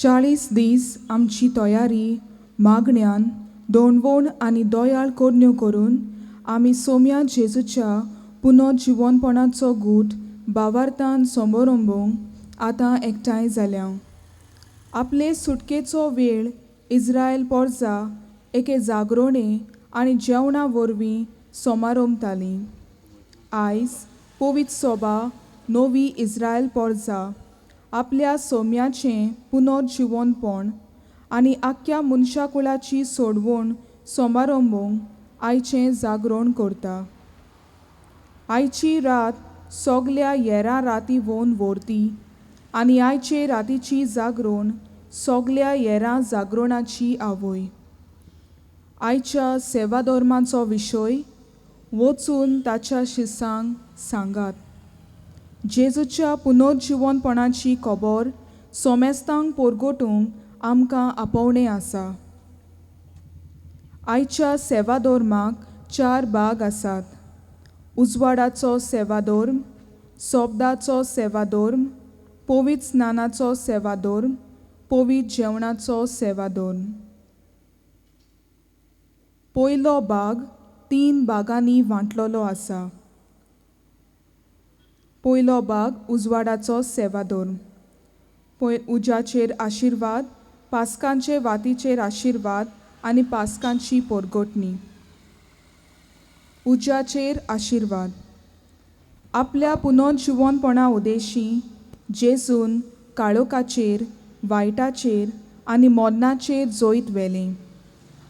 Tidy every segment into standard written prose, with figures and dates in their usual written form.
40 दीस आमची तयारी मागण्यांन दोणवण आनी दोयाळ कोडण्यो करून आमी सोम्या जेजूच्या पुनर्जिवनपणाचो गूट भावार्थान समारंभोवंक आतां एकठांय जाल्या. आपले सुटकेचो वेळ इस्रायल पोरजा एके जागरणे आनी जेवणा वरवीं समारंभताली. आयज पवित्र सभा नवी इस्रायल पोरजा आपल्या सोम्याचें पुनर्जिवनपण आनी आख्ख्या मनशाकुळाची सोडवण समारंभोवंक आयचें जागरण करता. आयची रात सगल्या येरा राती वोवन व्हरती आनी आयचे रातीची जागरण सगल्या येरा जागरणाची आवय. आयच्या सेवाधर्माचो विशय वचून ताच्या शिसांक सांगात. जेजूच्या पुनर्जिवनपणाची खबर सोमेस्तांक परगटूंक आमकां आपोवणें आसा. आयच्या सेवाधर्माक 4 भाग आसात. उजवाडाचो सेवाधर्म, सोबदाचो सेवाधर्म, पवित्र स्नानाचो सेवाधर्म, पवित्र जेवणाचो सेवाधर्म. पयलो भाग 3 भागांनी वांटलेलो आसा. पयलो भाग उजवाडाचो सेवाधर्म. उज्याचेर आशिर्वाद, पास्कांचे वातीचेर आशिर्वाद आनी पास्कांची परगटणी. उज्याचेर आशिर्वाद. आपल्या पुनर्जिवनपणा उदेशी जेजून काळोखाचेर, वायटाचेर आनी मरणाचेर जैत व्हेलें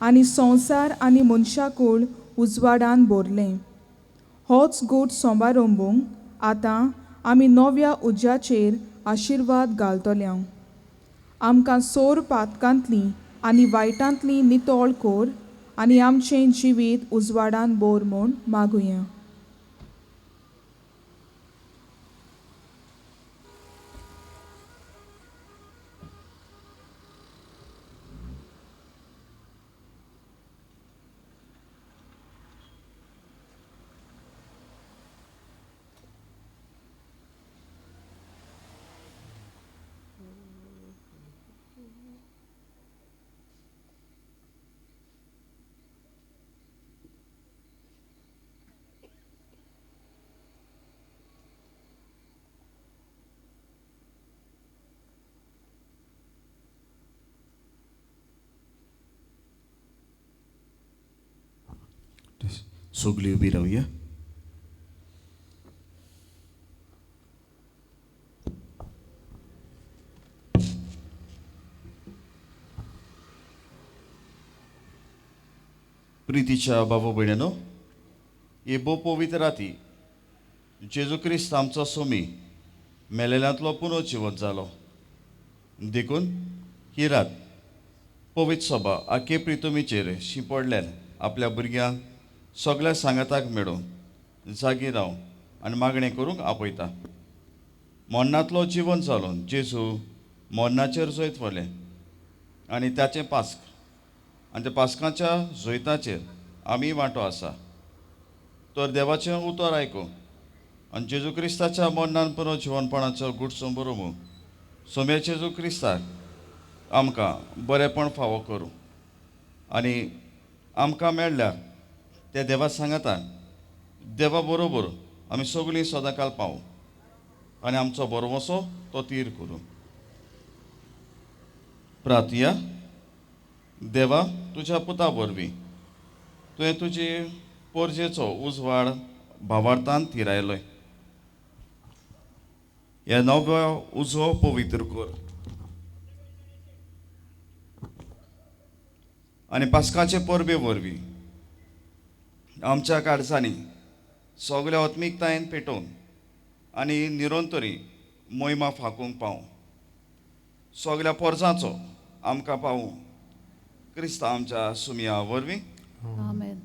आनी संवसार आनी मनशाकूळ उजवाडान भरलें. होच गूट समारंभोवंक आतां आमी नव्या उज्याचेर आशिर्वाद घालतल्यांव. आमकां सोर पातकांतलीं आनी वायटांतलीं नितळ कर आनी आमचें जिवीत उजवाडान भर म्हूण मागुया. सगळीं उबी रावया. प्रितीच्या बाबा भयणानो, ही भोव पवित्र राती जेजू क्रिस्त आमचो सोमी मेलेल्यांतलो पुनर्जिवंत जालो. देखून ही रात पवित्र सभा आख्खे प्रितुमीचेर शिंपडल्यान आपल्या भुरग्यांक सगळ्या सांगाताक मेळून जागी रावन आनी मागणें करूंक आपयता. मरणांतलो जिवंत जालो जेजू मरणाचेर जैत व्हरलें आनी ताचें पास्क आनी त्या पास्काच्या जैताचेर आमी वांटो आसा. तर देवाचें उतर आयकूं आनी जेजू क्रिस्ताच्या मरणान पुनर्जिवनपणाचो गूट समारंभ सोम्या जेजू क्रिस्ताक आमकां बरेपण फावो करूं आनी आमकां मेळ्ळ्यार त्या देवा सांगातान देवा बरोबर आमी सगळीं सदांकाल पावूं आनी आमचो बरोवसो तो तीर करूं. प्रार्थया. देवा, तुज्या पुता वरवीं तुवें तुजी पोरजेचो उजवाड भावार्थान थिरायलोय. ह्या नव्या उजो पवित्र कर आनी पास्काचे परबे वरवीं आमच्या काळजांनी सगळ्या आत्मीकतायेन पेटोवन आनी निरंतरी मोहिमा फाकूंक पावूं. सगळ्या पोरजांचो आमकां पावूं क्रिस्त आमच्या सुमया वरवीं. आमेन.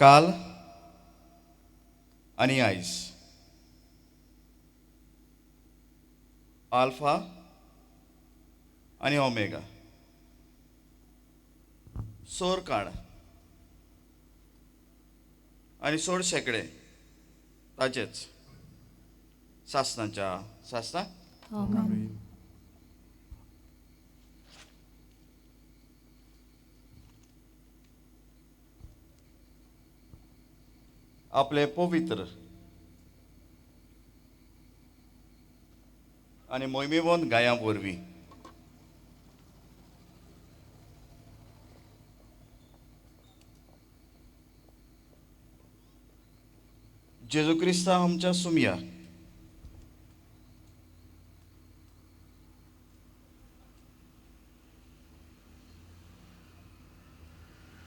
काल आणि आयज, आल्फा आणि ओमेगा, सोर काळ आणि सोड शेकडे ताचेच सासनांच्या सासना Amen. आपले पवित्र आणि मोहिमेवंत गायां वरवीं जेजू क्रिस्ता आमच्या सुमया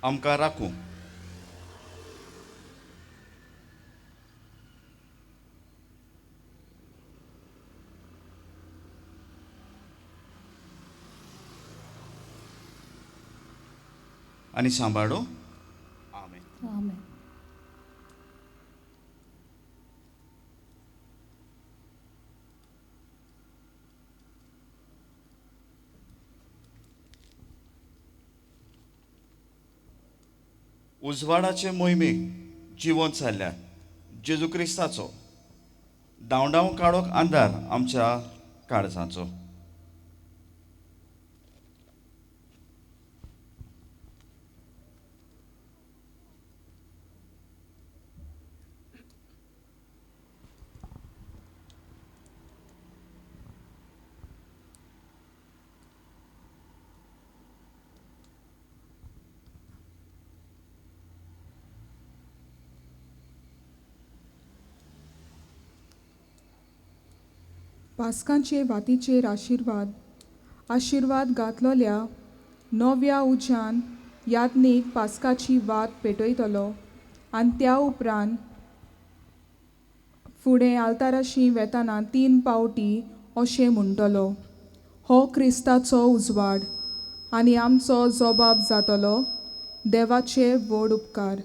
आमकां राखूं आणि सांबाळूं. आमेन. Amen. उजवाडाचे मोहिमेक जिवंत जाल्ल्या जेजू क्रिस्ताचो धांवडाव काडोक अंधार आमच्या काळजाचो. पास्कांचे वातीचेर आशिर्वाद घातलेल्या नव्या उज्यान याज्ञीक पास्काची वात पेटयतलो आनी त्या उपरांत फुडें आल्ताराशी वेताना 3 पावटी अशें म्हणटलो: हो क्रिस्ताचो उजवाड आनी आमचो जबाब जातलो देवाचे व्हड उपकार.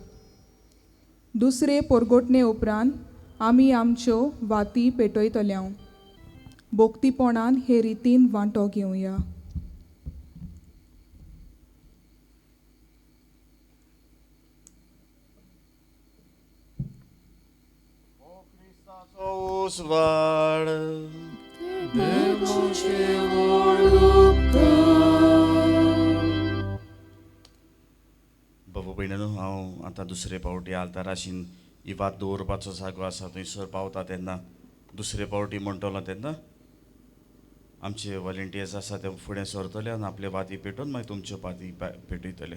दुसरे परगोटणे उपरांत आमी आमच्यो वाती पेटयतल्यो. भोक्तीपणान हे रितीन वांटो घेवया. उजवाड बाबा भयणानो, हांव आतां दुसरे पावटी आल्ताराशीन ही वात दवरपाचो जागो आसा थंयसर पावता तेन्ना दुसरे पावटी म्हणटलो तेन्ना आमचे वॉलंटियर्स आसा ते फुडें सरतले आनी आपले वाती पेटोवन मागीर तुमच्यो वाती पेटयतले.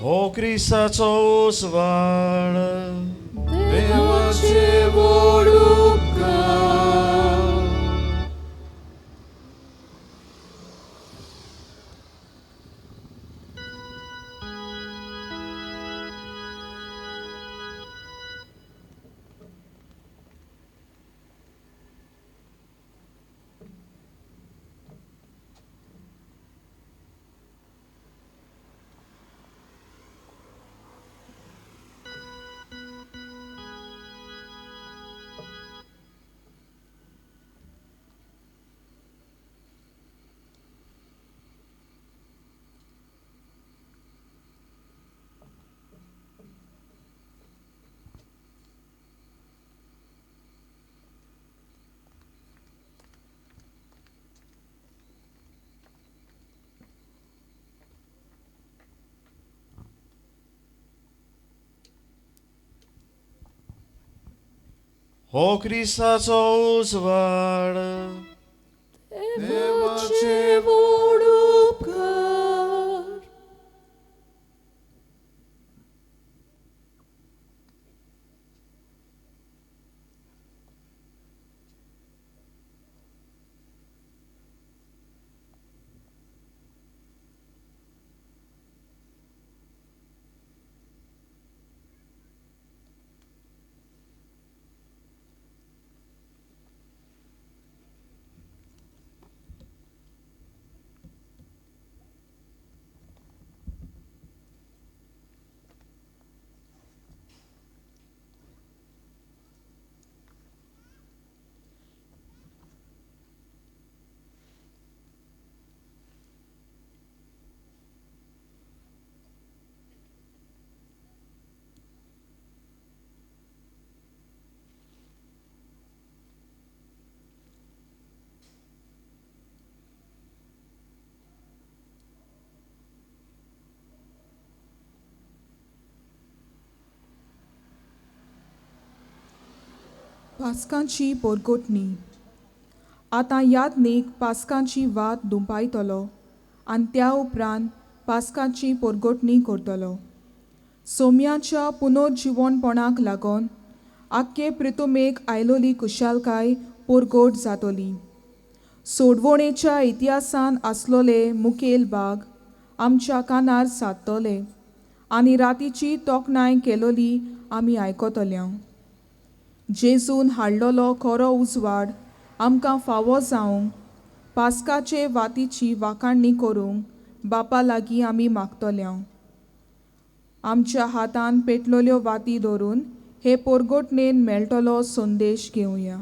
हो क्रिस्ताचो उजवाड देवाचे व्हड उपकार. हो क्रिस्ताचो उजवाड देवाचे व्हड उपकार. पास्कांची पोरगोटणी. आतां यादनीक पास्कांची वात दुंपायतलो आनी त्या उपरांत पास्कांची पोरगोटणी करतलो. सोम्याच्या पुनर्जिवणपणाक लागून आख्खे पृथुमेक आयलोली कुशालकाय पोरगोट जातली. सोडवणेच्या इतिहासान आसलोले मुखेल भाग आमच्या कानार सादतले आनी रातीची तोखणाय केलोली आमी आयकतल्यो. जेजून हाडलोलो खरो उजवाड आमकां फावो जावंक पास्काचे वातीची वाखाणणी करूंक बापा लागीं आमी मागतल्यो. आमच्या हातान पेटलोल्यो वाती धरून हे पोरगोटणेन मेळटलो संदेश घेवया.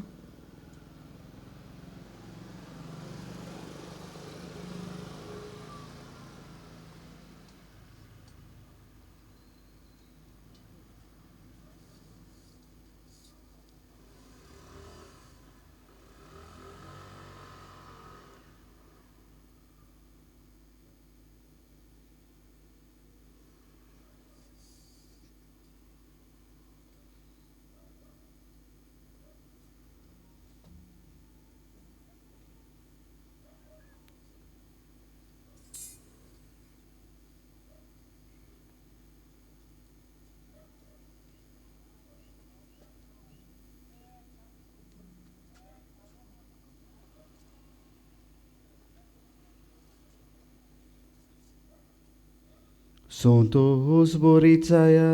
Santos Boritsaia,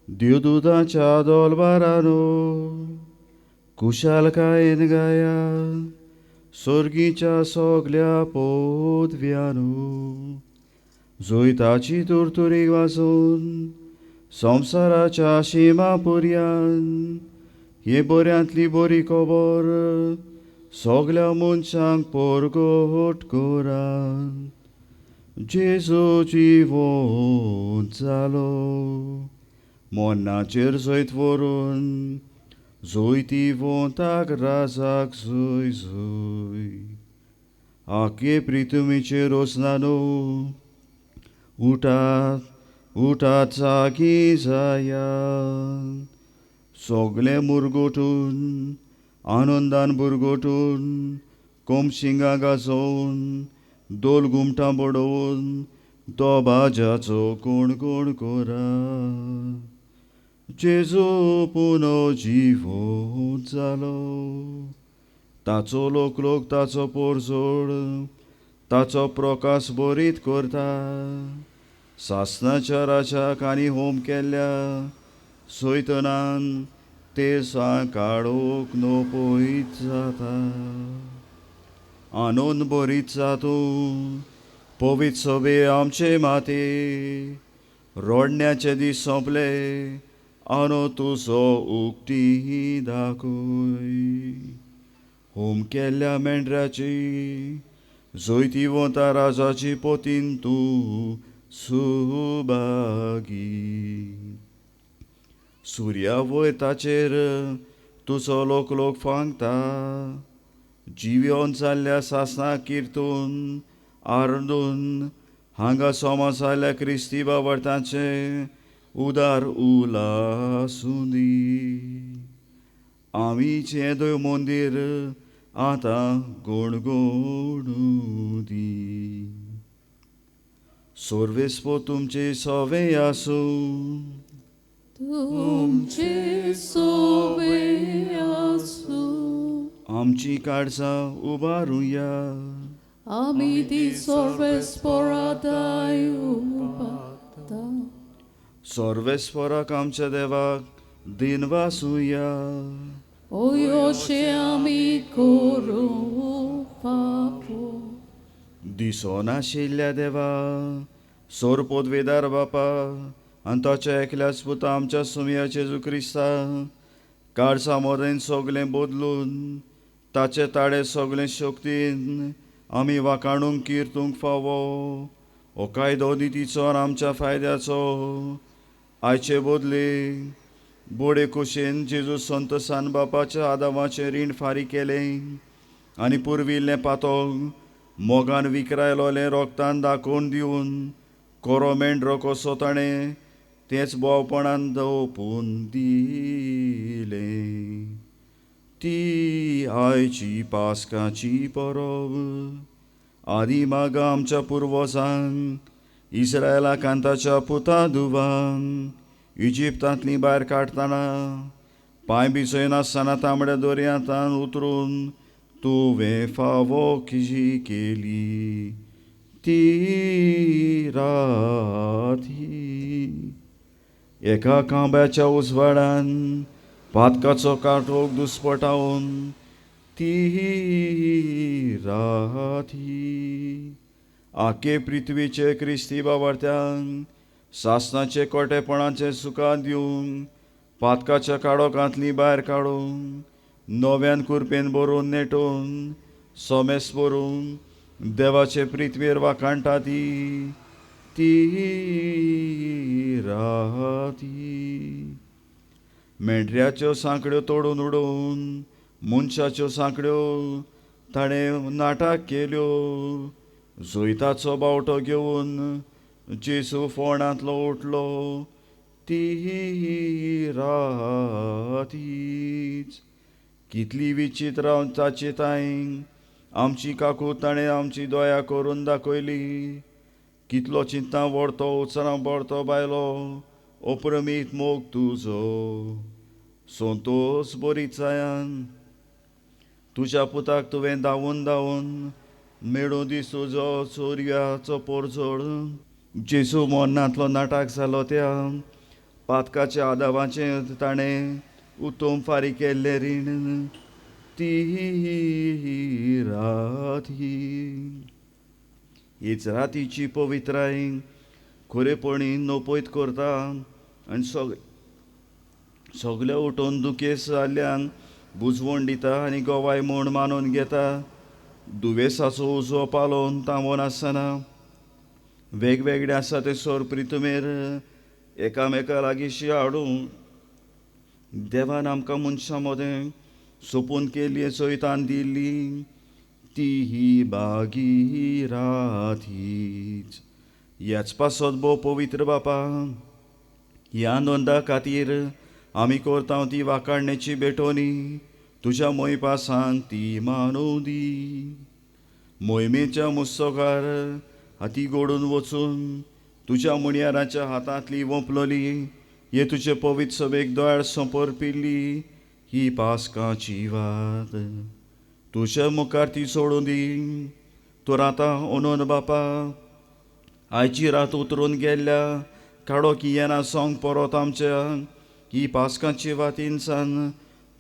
Diududacia dolbarano, Kuszalkajen gaja, Sorgicia soglia podviano, Zoitaci turturig wason, Samsaracia shima purian, Je boriantli bori kobor, Soglia munchang porgot koran, Jezu dziwon zalo, Monacer zoit vorun, zoiti von tak razak zoi zoi. Akie pritumice rosnano, utat zaki zayan. Sogle murgotun, anondan burgotun, komshinga gazon, दोल घुमटां बडोवन तो बाजाचो कोण कोण कोरा. जेजू पुनो जिवोन जालो, ताचो लोक ताचो पोरजोड, ताचो प्रकाश बरीत करता. सासणाच्या राजाक आनी होम केल्ल्या सोयतनान ते काडोक नोपयत जाता. आनंद बरीत जातू पवित्र सभे आमचे माते, रोडण्याचे दीस सोंपले आनो तुजो उक्ती दाखय. होम केल्ल्या मेंढराची जोयती वता राजाची पोतीन तूं सुभागी. सुर्या वयर ताचेर तुजो लोक फांगता. जिवेवन जाल्ल्या सासणाक किर्तून आर्दून हांगा सोमा जाल्ल्या क्रिस्ती बाबर्तांचे उदार उलासुंदी. आमी देव मंदीर आतां गोणगोणुदी. सोर्वेस्पो तुमचे सवे आसूं, तुमचे सोवे आसूं. आमची काळजां उबारुया. आमी ती सर्वेस्परादाय उबारता. सर्वेस्पराक आमच्या देवाक दिनवासुया. ओयोशे आमी करू पापो. दिसोन आशिल्ल्या देवा, सोरपोदवेदार बापा आनी ताच्या एकल्याच पुता आमच्या सुमया जेजू क्रिस्ता काळजा मोदेन सगलें बदलून ताचे ताडे सगलें शक्तीन आमी वाखाणूंक किर्तूंक फावो. हो कायदो नितीचो आनी आमच्या फायद्याचो. आयचे बदले बोडे कुशेन जेजू संत सान बापाच्या आदामाचें रीण फारीक केलें आनी पुर्विल्लें पातोळ मोगान विकरायलोलें रोगतान दाखोवन दिवन कोरो मेंढरो कसो ताणें तेच बोवपणान दवपून दिलें. ती आयची पास्काची परब. आदी माग आमच्या पुर्वजांक इस्रायला कांताच्या पुता धुवान इजिप्तांतली भायर काडटना पांय भिजय नासतना तांबड्या दर्यांतान उतरून तुवें फावो किजी केली ती राती. एका खांब्याच्या उजवाडान पातकाचो काटोक दुस्पटावन ती राती. आखे पृथ्वीचे क्रिस्ती बाबार्थ्यांक सासणाचे कोटेपणाचे सुखां दिवंक पातकाच्या काडोकांतली भायर काडूंक नव्यान कुरपेन बरोवन नेटोवन सोमेस भरून देवाचे पृथ्वीर वाकाणटा ती राती. मेंढऱ्याच्यो सांकड्यो तोडून उडोवन मनशाच्यो सांकड्यो ताणें नाटाक केल्यो. जोयताचो बावटो घेवन जेजू फोंडांतलो उठलो ती रातीच. कितली विचित्र ताची ताईं आमची काकू ताणें आमची दोया करून दाखयली. कितलो चिंता व्हरतो उचरां पडतो बायलो अप्रमीत मोग तुजो. संतोश बरीचायान तुज्या पुताक तुवें धांवून मेळूं दीस तुजो चोरयाचो पोरजोड. जेजू मोन्नांतलो नाटक जालो त्या पातकाच्या आदावाचें ताणें उत्तम फारीक केल्लें रीण ती राती. हीच रातीची पवित्राय खरेपणीन नोपयत करता आनी सगळे उठोवन दुखेस जाल्ल्यांक बुजवण दिता आनी गोवाय म्हूण मानून घेता. दुवेसाचो उजो पालोवन थांबोवन आसतना वेगवेगळे आसा ते सोर प्रितुमेर एकामेका लागींशी हाडून देवान आमकां मनशां मदें सोपून केल्ली चोयतान दिल्ली ती ही बागी रातीच. ह्याच पासत भोव पवित्र बापा ह्या नोंदा खातीर आमी करता ती वाकाणण्याची बेटोनी तुज्या मोयपासांक ती मानूं दी. मोहिमेच्या मुस्तकार हाती घोडून वचून तुज्या मुणयाराच्या हातांतली वंपलोली हे तुजे पवित्र सभेक दोळ समर्पिल्ली ही पास्काची वात. तुज्या मुखार ती सोडून दी. तर आतां ओनोन बापा आयची रात उतरून गेल्ल्या काडोक येना सोंग परत आमच्या ही पास्काची वातीनसान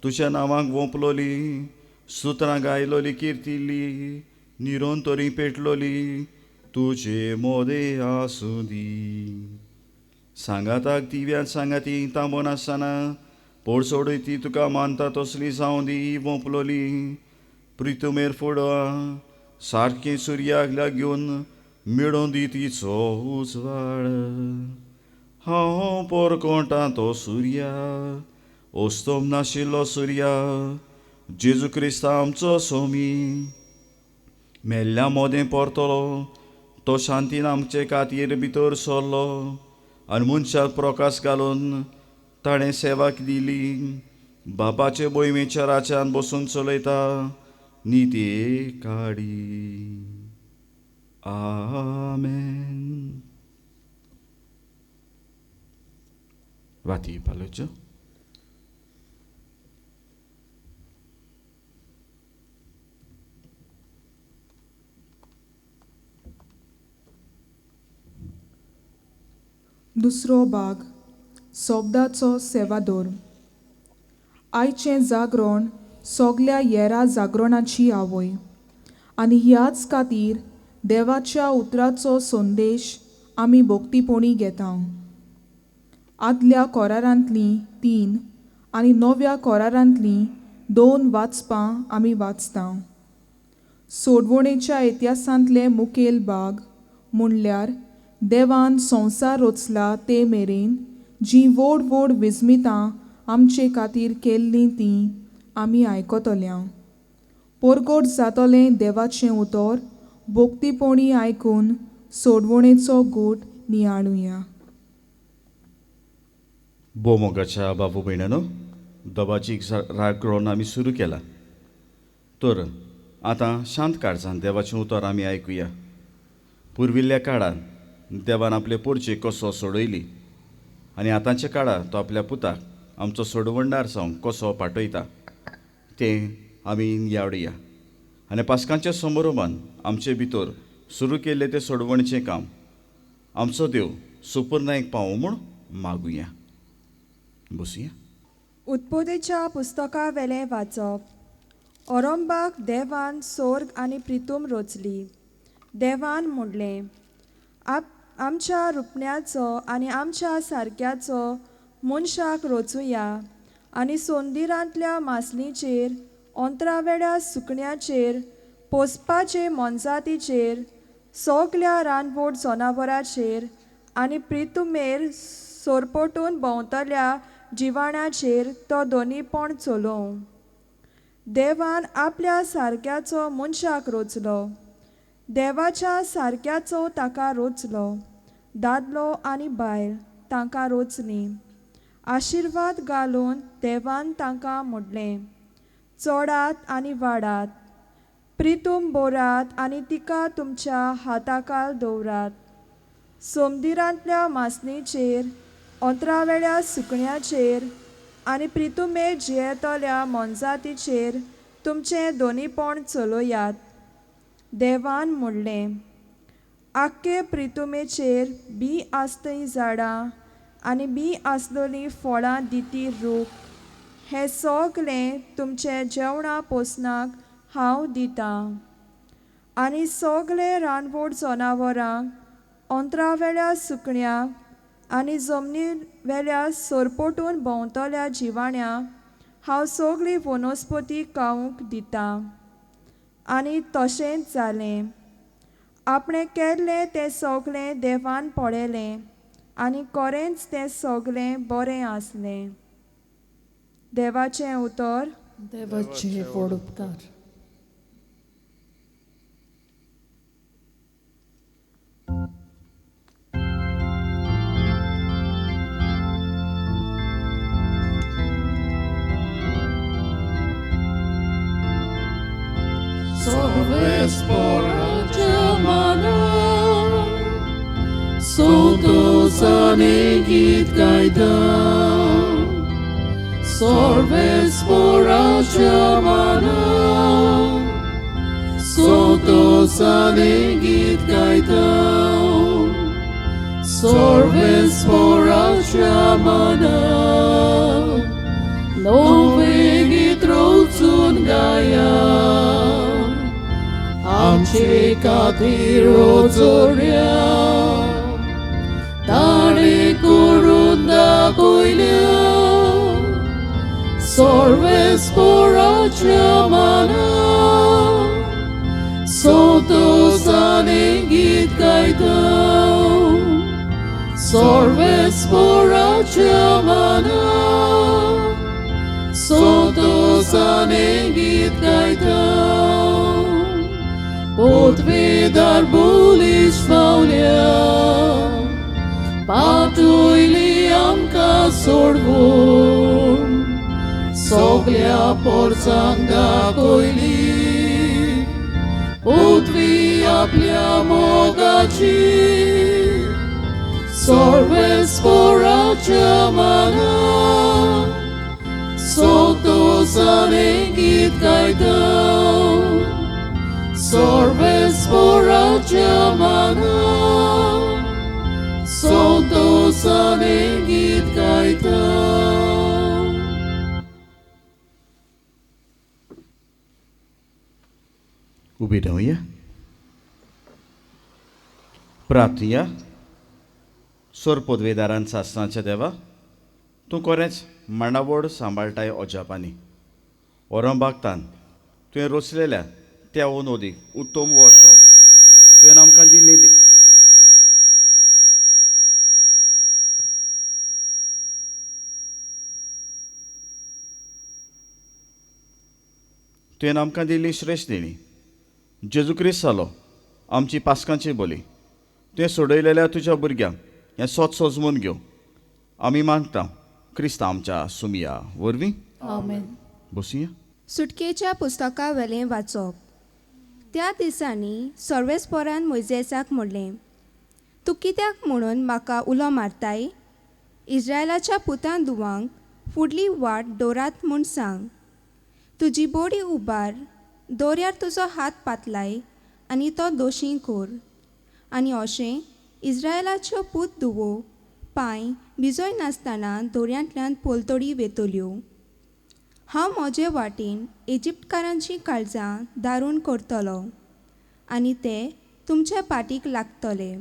तुज्या नांवाक वंपलोली सुत्रां गायलोली किर्तिल्ली निरोन तरी पेटलोली तुजे मोदे आसूं दी. सांगाताक दिव्या सांगाती थांबोन आसतना पोरसोडूय ती तुका मानता तसली जावं दी वंपलोली प्रितुमेर फुडो सारकी सुर्याक लागून मेळोवन दी तिचो उजवाड. हांव पोरकोंटा तो सुर्या ओस्तोम नाशिल्लो सुर्या जेजू क्रिस्त आमचो सोमी मेल्ल्या मोदें परतलो तो शांतीन आमचे खातीर भितर सरलो आनी मनशाक प्रकाश घालून ताणें सेवाक दिली. बापाचे मोहिमेच्या राच्यान बसून चलयता निते काडी. आमेन. वाती पालोच्यो. दुसरो भाग सोबदाचो सेवादोर. आयचें जागरण सगल्या येरा जागरणाची आवय आनी ह्याच खातीर देवाच्या उतराचो संदेश आमी भोक्तीपणी घेता. आदल्या कोरारांतलीं 3 आनी नव्या कोरारांतलीं 2 वाचपां आमी वाचता. सोडवणेच्या इतिहासांतले मुखेल भाग म्हणल्यार देवान संवसार रचला ते मेरेन जीं व्हड व्हड विस्मितां आमचे खातीर केल्लीं तीं आमी आयकतल्या. परगट जातलें देवाचें उतर भोक्तीपणी आयकून सोडवणेचो गूट नियाळुया. बोमोगाच्या बाबू भयणानो दबाची राग करून आमी सुरू केला. तर आतां शांत काळजान देवाचें उतर आमी आयकुया. पुर्विल्ल्या काळांत देवान आपले पोरचे कसो सोडयली आनी आतांच्या काळांत तो आपल्या पुताक आमचो सोडवणदार जावन कसो पाठयता तें आमी यावडया. आनी पास्कांच्या समारोहान आमचे भितर सुरू केल्लें तें सोडवणेचें काम आमचो देव सुपर्णायक पावो म्हूण मागुया. बसुया. उत्पोदेच्या पुस्तका वेलें वाचप. अरंबाक देवान सोर्ग आनी प्रितूम रचली. देवान म्हणलें, आमच्या रुपण्याचो आनी आमच्या सारक्याचो मनशाक रचुया आनी सोंदिरांतल्या मासलीचेर, अंतरावेल्या सुकण्याचेर, पोसपाचे मोनजातीचेर, सगल्या रानवट जनावरांचेर आनी प्रितुमेर सोरपटून भोंवतल्या जिवाण्याचेर तो दोनीपण चलोवं. देवान आपल्या सारक्याचो मनशाक रचलो. देवाच्या सारक्याचो ताका रचलो. दादलो आनी बायल तांकां रचलीं. आशिर्वाद घालून देवान तांकां म्हणलें, चडात आनी वाडात, प्रितूम बोरात आनी तिका तुमच्या हाताखाल दवरात. सोमदिरांतल्या मासणीचेर, अंतरावेल्या सुकण्याचेर आनी प्रितुमेर जियेतल्या मोनजातीचेर तुमचें दोनीपण चलोयात. देवान म्हणलें, आख्खे प्रितुमेचेर बी आसतलीं झाडां आनी बी आसलोलीं फळां दिती रूख, हें सगलें तुमचें जेवणा पोसनाक हांव दितां. आनी सगले रानवट जनावरांक, अंतरावेल्या सुकण्याक आनी जमनी वेल्या सोरपटून भोंवतल्या जिवाण्यांक हांव सगळी वनस्पती खावंक दितां. आनी तशेंच जालें. आपणें केल्लें तें सगलें देवान पळयलें आनी खरेंच तें सगलें बरें आसलें. देवाचें उतर. देवाचे व्हड उपकार. Sorves por chamana, sotos anegit gaidan. Sorves por chamana, sotos anegit gaidan. Sorves por chamana, novegit rotsun gaia. आमचे खातीर रचोऱ्या ताणे करून दाखयल्या. सर्वेस्पराच्या माना सोतोसाने गीत गायता. सर्वेस्पराच्या माना सोतोसाने गीत गायता. Podvedar buliš faulja, patujli amka sorvun, soglia porzanga koili, podvi aplia mogaci, sorves poracha mana, soto sanegit gaitau. Sorves poracha mana, sotos anegit gaita. उबी रावया. प्रार्थया. सोर पदवेदारांचा आसनाच्या देवा, तूं खरेंच मांडावड सांबाळटाय अजापांनी. औरंगाबादान तुवें रचलेल्या त्या नोदीक उत्तम वर्तो तुवें आमकां दिल्ली. तुवें आमकां दिल्ली श्रेश्ठ देणी जेजू क्रिस्त जालो आमची पास्कांची बोली. तुवें सोडयलेल्या तुज्या भुरग्यांक हें सोत सजमून घेवं आमी मागता क्रिस्त आमच्या सुमिया वरवीं. Amen. बसूया. सुटकेच्या पुस्तका वेलें वाचप. त्या दिसांनी सर्वेस्परान मोइजेसाक म्हणलें, तूं कित्याक म्हणून म्हाका उलो मारताय? इस्रायलाच्या पुतां दुवांक फुडली वाट दोरात म्हूण सांग. तुजी बोडी उबार, दोऱ्यार तुजो हात पातलाय आनी तो दोशी कोर. आनी अशें इस्रायलाच्यो पूत दुवो पांय भिजोय नासतना दोऱ्यांतल्यान पोलतोडी वेतल्यो. हांव म्हजे वाटेन इजिप्तकारांची काळजां दारूण करतलो आनी ते तुमच्या पाटीक लागतले.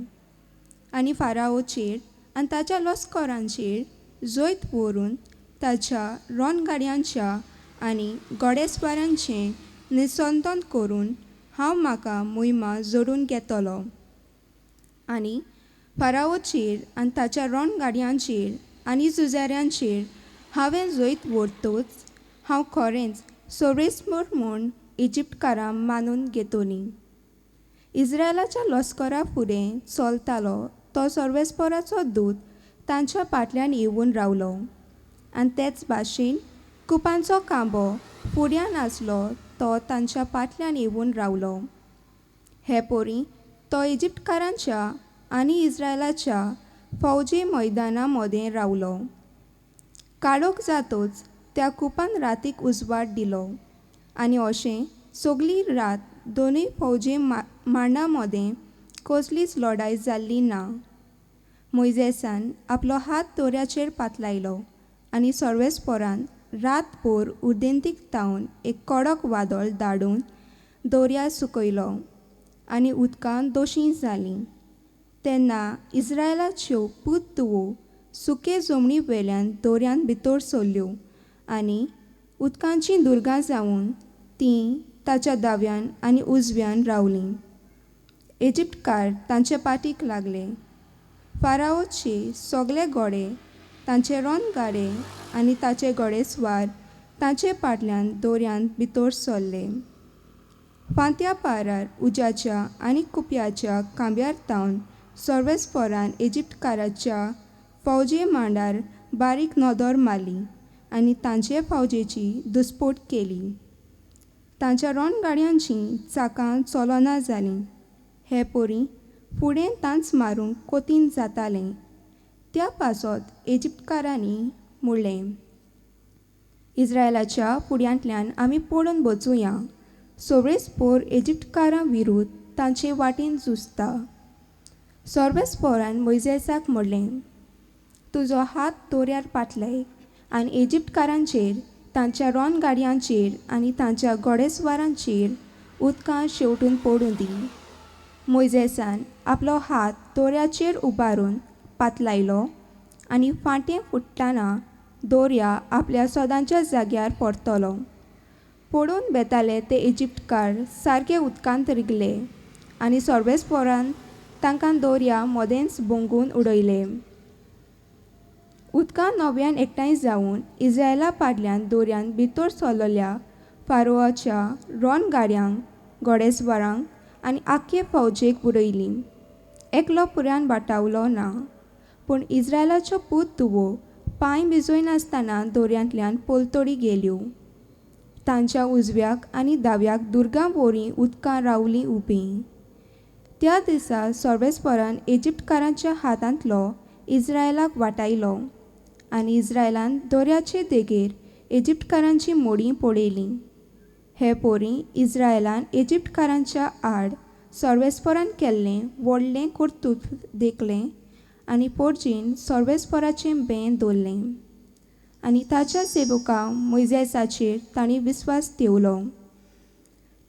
आनी फाराओचेर आनी ताच्या लस्करांचेर जोयत व्हरून ताच्या रणगाड्यांच्या आनी घोडेस्वारांचें निसंतन करून हांव म्हाका मोहिमा जोडून घेतलो. आनी फाराओचेर आनी ताच्या रणगाड्यांचेर आनी झुजाऱ्यांचेर हांवें जोयत व्हरतोच हांव खरेंच सर्वेस्पर म्हूण इजिप्तकारां मानून घेतलीं. इस्रायलाच्या लस्करा फुडें चलतालो तो सर्वेस्पराचो दूत तांच्या फाटल्यान येवन रावलो. आनी तेच भाशेन कुपांचो कांबो फुड्यान आसलो तो तांच्या फाटल्यान येवन रावलो. हे पोरी तो इजिप्तकारांच्या आनी इस्रायलाच्या फौजे मैदाना मदें रावलो. काळोख जातोच त्या कुपान रातीक उजवाड दिलो आनी अशें सगळी रात दोनूय फौजे मांडा मदें कसलीच लढाय जाल्ली ना. मोइजेसान आपलो हात दोऱ्याचेर पातलायलो आनी सर्वेस्परान रातभर उदेंतीक तावन एक कडक वादळ धाडून दोर्या सुकयलो आनी उदकान दोशी जालीं. तेन्ना इस्रायलाच्यो पूत दुवो सुके जमनी वेल्यान दोऱ्यान भितर सरल्यो आनी उदकांची दुर्गां जावन तीं ताच्या दाव्यान आनी उजव्यान रावलीं. इजिप्तकार तांचे पाटीक लागले. फाराओचे सगळे घोडे, तांचे रणगाडे आनी ताचे घोडेस्वार तांचे फाटल्यान दोऱ्यान भितर सरले. फांत्या पारार उज्याच्या आनी कुप्याच्या खांब्यार तावन सर्वेस्परान इजिप्तकाराच्या फौजे मांडार बारीक नदर मारली आनी तांचे फौजेची दुस्पोट केली. तांच्या रणगाड्यांची चाकां चलना जालीं. हे पोरी फुडें तांच मारूंक कोतीन जातालें. त्या पासत इजिप्तकारांनी म्हणलें, इस्रायलाच्या फुड्यांतल्यान आमी पळून वचुया. सर्वेस्पर इजिप्तकारां विरुद्ध तांचे वाटेन झुजता. सर्वेस्परान मोइजेसाक म्हणलें, तुजो हात दोऱ्यार पातलय आनी इजिप्तकारांचेर, तांच्या रणगाड्यांचेर आनी तांच्या घोडेस्वारांचेर उदकां शेवटून पडूं दी. मोइजेसान आपलो हात दोऱ्याचेर उबारून पातलायलो आनी फांटें फुट्टाना दोर्या आपल्या सदांच्या जाग्यार परतलो. पडून बेताले ते इजिप्तकार सारके उदकांत रिगले आनी सर्वेस्परान तांकां दोर्या मदेंच भोंगून उडयले. उदकां नव्यान एकठांय जावन इस्रायला फाटल्यान दोऱ्यान भितर सरलेल्या फारोआच्या रणगाड्यांक, घोडेस्वारांक आनी आख्खे फौजेक उडयली. एकलो पुरान वाटावलो ना. पूण इस्रायलाच्यो पूत दुवो पांय भिजोय नासतना दोऱ्यांतल्यान पोलतोडी गेल्यो. तांच्या उजव्याक आनी दाव्याक दुर्गां बोरी उदकां रावलीं उबीं. त्या दिसा सर्वेस्परान इजिप्तकारांच्या हातांतलो इस्रायलाक वाटायलो आनी इस्रायलान दोऱ्याचे देगेर इजिप्तकारांची मोडीं पडयलीं. हे पोरी इस्रायलान इजिप्तकारांच्या आड सर्वेस्परान केल्लें व्हडलें कर्तूत देखलें आनी पोरजीन सर्वेस्पराचें बें दवरलें. आनी ताच्या सेवका मोइजेसाचेर तांणी विस्वास दवरलो.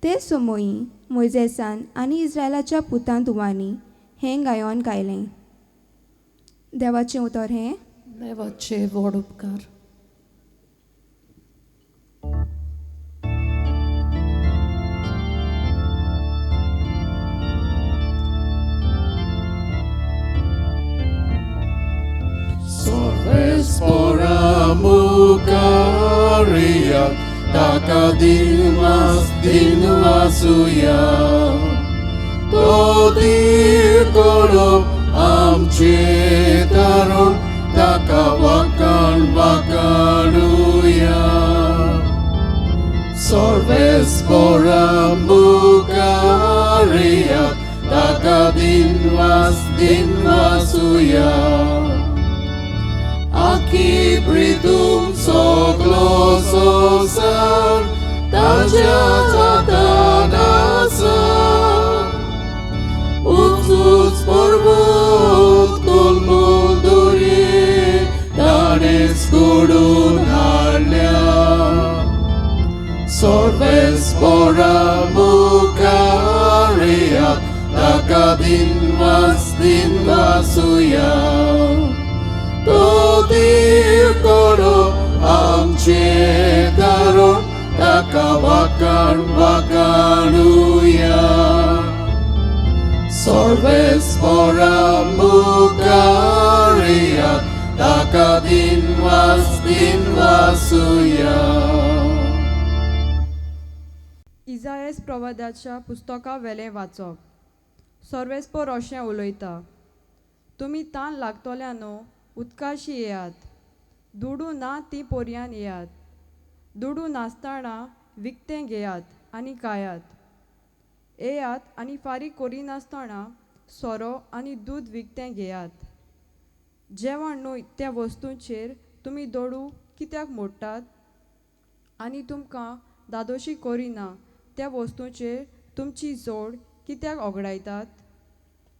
ते समोई मोइजेसान आनी इस्रायलाच्या पुतां दुवांनी हें गायोन गायलें. देवाचें उतर हें. देवाचे व्हड उपकार. Sorvespora mukaria, taka dinwasuya. To dir koro amche tarun, taka wakan wakanuya. poramukariak taka dinwasuya. Aki pritum soklo sosar taja tatanasan. Utsus porbut kulmul duri danes kudun harlia. Sorves poramukariak taka dinwasuya. Totir koro amche karon taka wakanuya. Sorves poramukariak taka dinwasuya. इजायस प्रवादाच्या पुस्तका वेलें वाचप. सर्वेस्पोर अशें उलयता, तुमी तान लागतल्या न्हू उदकाशी येयात. दुडू ना ती पोरयान येयात. दुडू नासतना विकतें घेयात आनी खायात. येयात आनी फारीक करिनासतना सोरो आनी दूद विकतें घेयात. जेवण न्हू त्या वस्तूंचेर तुमी दोडू कित्याक मोडटात? आनी तुमकां दादोशी करिना त्या वस्तूंचेर तुमची जोड कित्याक ओगडायतात?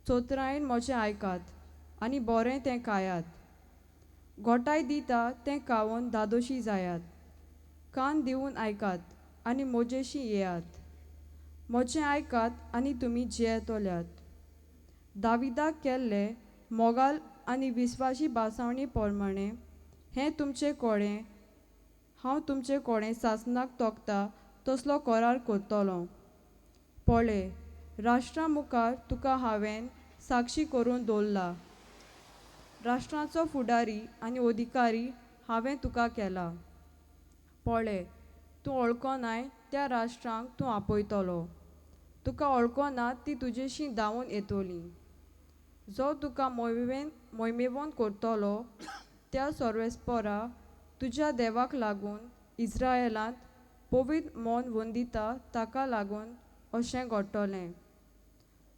चोत्रायन म्हजें आयकात आनी बरें तें खायात. गोठाय दिता तें खावन दादोशी जायात. कान दिवन आयकात आनी म्हजेशी येयात. म्हजें आयकात आनी तुमी जियेतोल्यात. दाविदाक केल्ले मोगाल आनी विस्वासी बासावणी पोरमाणें हें तुमचें कोडें हांव तुमचें कोडें सासणाक तोखता तसलो करार करतलों. पळय, राष्ट्रां मुखार तुका हांवें साक्षी करून दवरला. राष्ट्रांचो फुडारी आनी अधिकारी हांवें तुका केला. पळय, तूं वळखोनाय त्या राष्ट्रांक तूं आपयतलो. तुका वळखोना ती तुजेशी धांवून येतोलीं. जो तुका मोहिमेवंत करतलो त्या सर्वेस्परा तुज्या देवाक लागून इस्रायेलांत पवित्र मन वंदिता ताका लागून अशें घडटलें.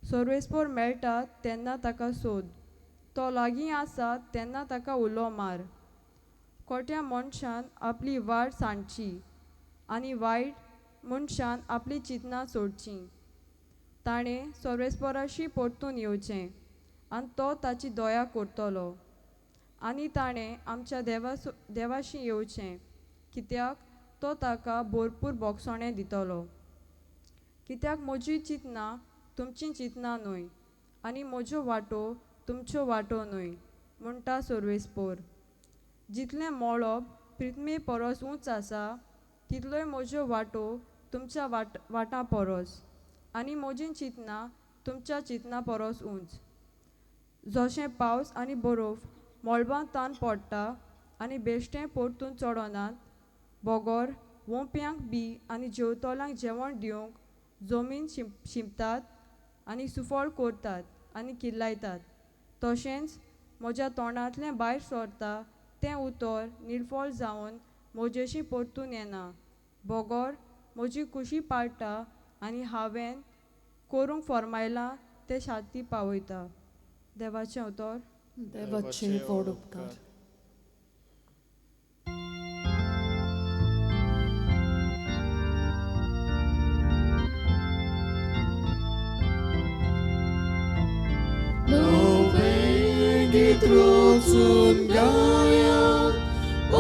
सर्वेस्पोर मेळटा तेन्ना ताका सोद. तो लागीं आसा तेन्ना ताका उलो मार. खोट्या मनशान आपली वाट सांडची आनी वायट मनशान आपली चिंतनां सोडचीं. ताणें सर्वेस्पोराशी परतून येवचें आनी तो ताची दया करतलो. आनी ताणें आमच्या देवाशी येवचें कित्याक तो ताका भरपूर बोगसोणें दितलो. कित्याक म्हजी चिंतनां तुमचीं चिंतनां न्हय आनी म्हज्यो वाटो तुमच्यो वाटो न्हय, म्हणटा सर्वेस्पोर. जितलें मोळोप पृथ्वे परस उंच आसा तितल्योय म्हज्यो वाटो तुमच्या वाटां परस आनी म्हजीं चिंतनां तुमच्या चिंतनां परस उंच. जशें पावस आनी बरोफ मळबांत तान पडटा आनी बेश्टें परतून चडोनात, बोगोर वोंप्यांक बी आनी जेवतोल्यांक जेवण दिवंक जमीन शिंपतात आनी सुफळ करतात आनी किल्लायतात, तशेंच म्हज्या तोंडांतलें भायर सरता तें उतर निर्फळ जावन म्हजेशी परतून येना. बोगोर म्हजी कुशी पाळटा आनी हांवें करूंक फरमायलां तें शांती पावयता. देवाचें उतर. देवाचे व्हड उपकार. Trotsun gaya,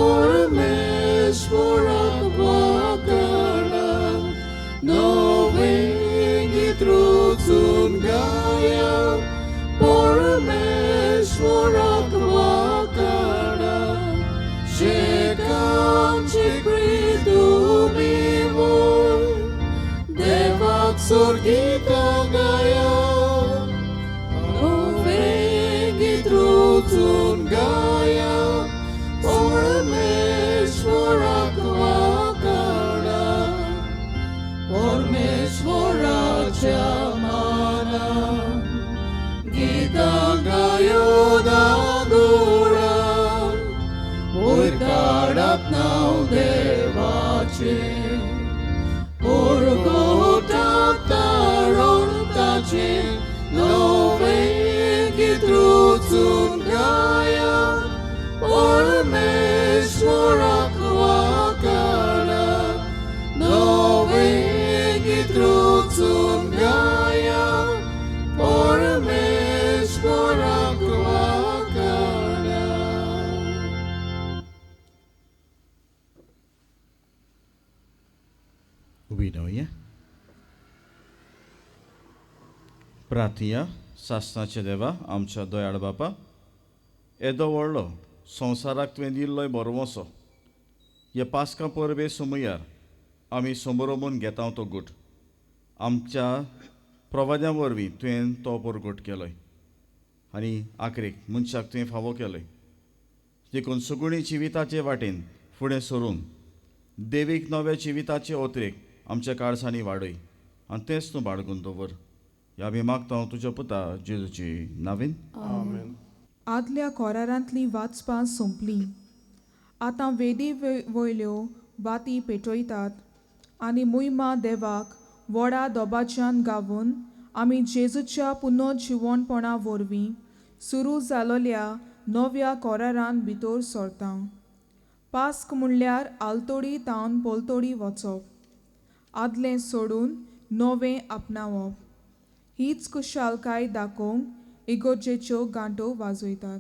Ormeshwarak vakana. Novengi trotsun gaya, Ormeshwarak vakana. Shekam chikritu bimur, Devak surgita gaya. Trotsun gaya, Parmeshwarak vakana, Parmeshwaracha mana, Gita gayo dagura, Oir kadat now devache, Orga pace Nove truțun gaia Ormeșmora coacana Nove truțun gaia Ormeșmora coacana. उभी राहूया. प्रार्थया सासणाचे देवा आमच्या दयाळ बापा येदो व्हडलो संवसाराक तुवें दिल्लोय बरो वसो हे पास्का परबे समयार आमी समोरमून घेता तो गूट आमच्या प्रवाद्या वरवीं तुवें तो परगट केलोय आनी आखरेक मनशाक तुवें फावो केलोय देखून सगुणी जिविताचे वाटेन फुडें सरून देवीक नव्या जिविताचे ओतरेक आमच्या काळसांनी वाडय आनी तेंच तूं बाळगून दवर ह्या आमी मागता तुज्या पुता जेजूची नांवेन. आदल्या कोरारांतली वाचपां सोंपलीं. आतां वेदी वयल्यो वाती पेटयतात आनी मुयमा देवाक व्हडा दोबाच्यान गावून आमी जेजूच्या पुनर्जिवणपणा वरवीं सुरू जालोल्या नव्या कोरारान भितर सरता. पास्क म्हणल्यार आलतोडी तावन पोलतोडी वचप, आदलें सोडून नवें आपणावप. हीच खुशालकाय दाखोवंक इगोर्जेच्यो गांठो वाजयतात.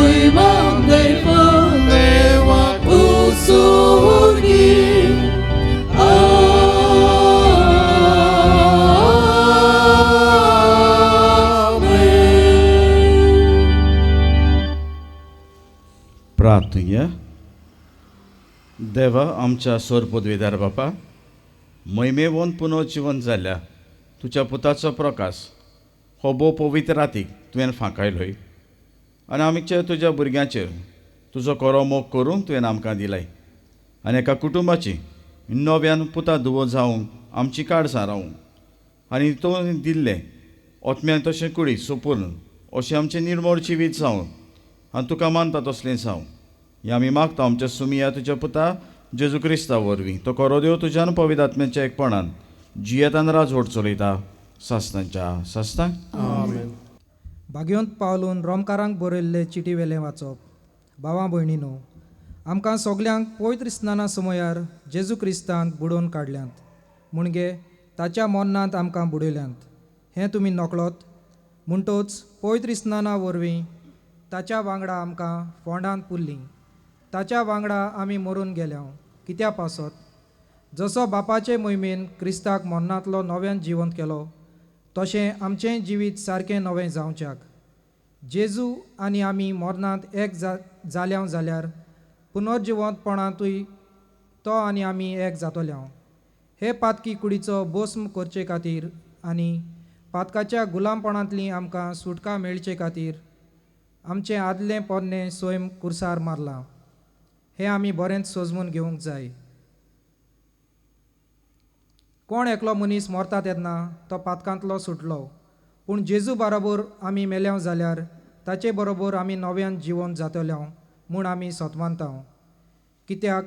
Deva, Deva, Usur. प्रार्थना. देवा आमच्या सोर पदवीदार बापा, महिमेवंत पुनर्जीवन जाल्ल्या तुज्या पुताचो प्रकाश हो भोव पवित्र रातीक तुवें फांकायलोय आनी आमच्या तुज्या भुरग्यांचेर तुजो कोरो मोग करून तुवें आमकां दिलाय आनी एका कुटुंबाची नव्यान पुता धुवो जावंक आमची काड सारावंक आनी तो दिल्ले ओतम्यान तशें कुडी सोपून अशें आमचें निर्मळ जिवीत जावं आनी तुका मानता तसलें जावं हें आमी मागता आमच्या सुमिया तुज्या पुता जेजू क्रिस्ता वरवीं तो कोरो देव तुज्यान पवित्र आत्म्याच्या एकपणान जियेतान राजवट चलयता सासनांच्या सासनांक. भाग्यवंत पावलून रोमकारांक बरयल्ले चिटी वेलें वाचप. भावां भयणीनो, आमकां सगल्यांक पवित्र स्नाना समयार जेजू क्रिस्तांत बुडोवन काडल्यांत म्हणजे ताच्या मरणांत आमकां बुडयल्यांत. हें तुमी नकळत म्हणटोच पवित्र स्नाना वरवीं ताच्या वांगडा आमकां फोंडांत पुरलीं. ताच्या वांगडा आमी मरून गेल्या कित्या पासत जसो बापाचे मोहिमेन क्रिस्ताक मरणांतलो नव्यान जिवंत केलो तशें आमचें जिवीत सारकें नवें जावच्याक. जेजू आनी आमी मरणांत एक जाल्या जाल्यार पुनर्जिवंतपणांतूय तो आनी आमी एक जातोल्या. हे पातकी कुडीचो भस्म करचे खातीर आनी पातकाच्या गुलामपणांतली आमकां सुटका मेळचे खातीर आमचें आदलें पोरणें स्वयं कुर्सार मारलां. हें आमी बरेंच सजमून घेवंक जाय. कोण एकलो मनीस मरता तेन्ना तो पातकांतलो सुटलो, पूण जेजू बरोबर आमी मेल्या जाल्यार ताचे बरोबर आमी नव्यान जिवन जातल्या म्हूण आमी सतमानता. कित्याक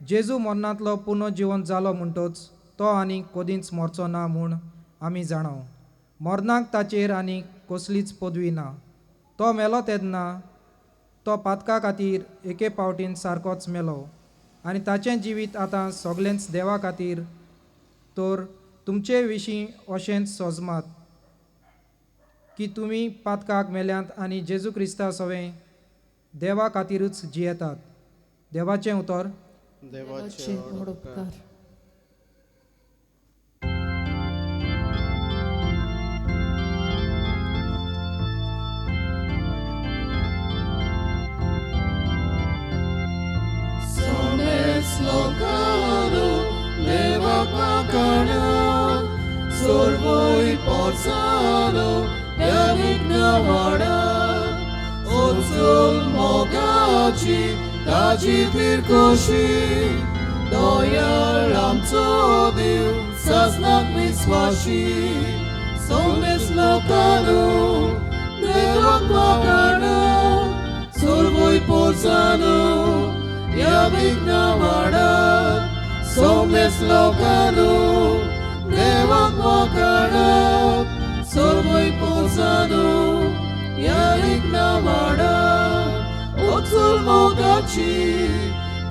जेजू मरणांतलो पुनर्जिवन जालो म्हणटच तो आनी कदींच मरचो ना म्हूण आमी जाणाव. मरणाक ताचेर आनी कसलीच पदवी ना. तो मेलो तेन्ना तो पातका खातीर एके पावटीन सारकोच मेलो आनी ताचें जिवीत आतां सगळेंच देवा खातीर. तर तुमचे विशीं अशेंच सोजमात की तुमी पातकाक मेल्यांत आनी जेजू क्रिस्ता सवें देवा खातीरूच जियेतात. देवाचें उतर. देवाचे व्हड उपकार. Slokano, levak makana, sorvoi porsano, yavik nawada, otzul mogaci, taci tirkoshi, doyal amco div, sasnak miswashi, somes slokano, levak makana, sorvoi porsano, Yavik Navada, Somes Lokano, Devak Wakana, Somoi Posano, Yavik Navada, Otsul Mogachi,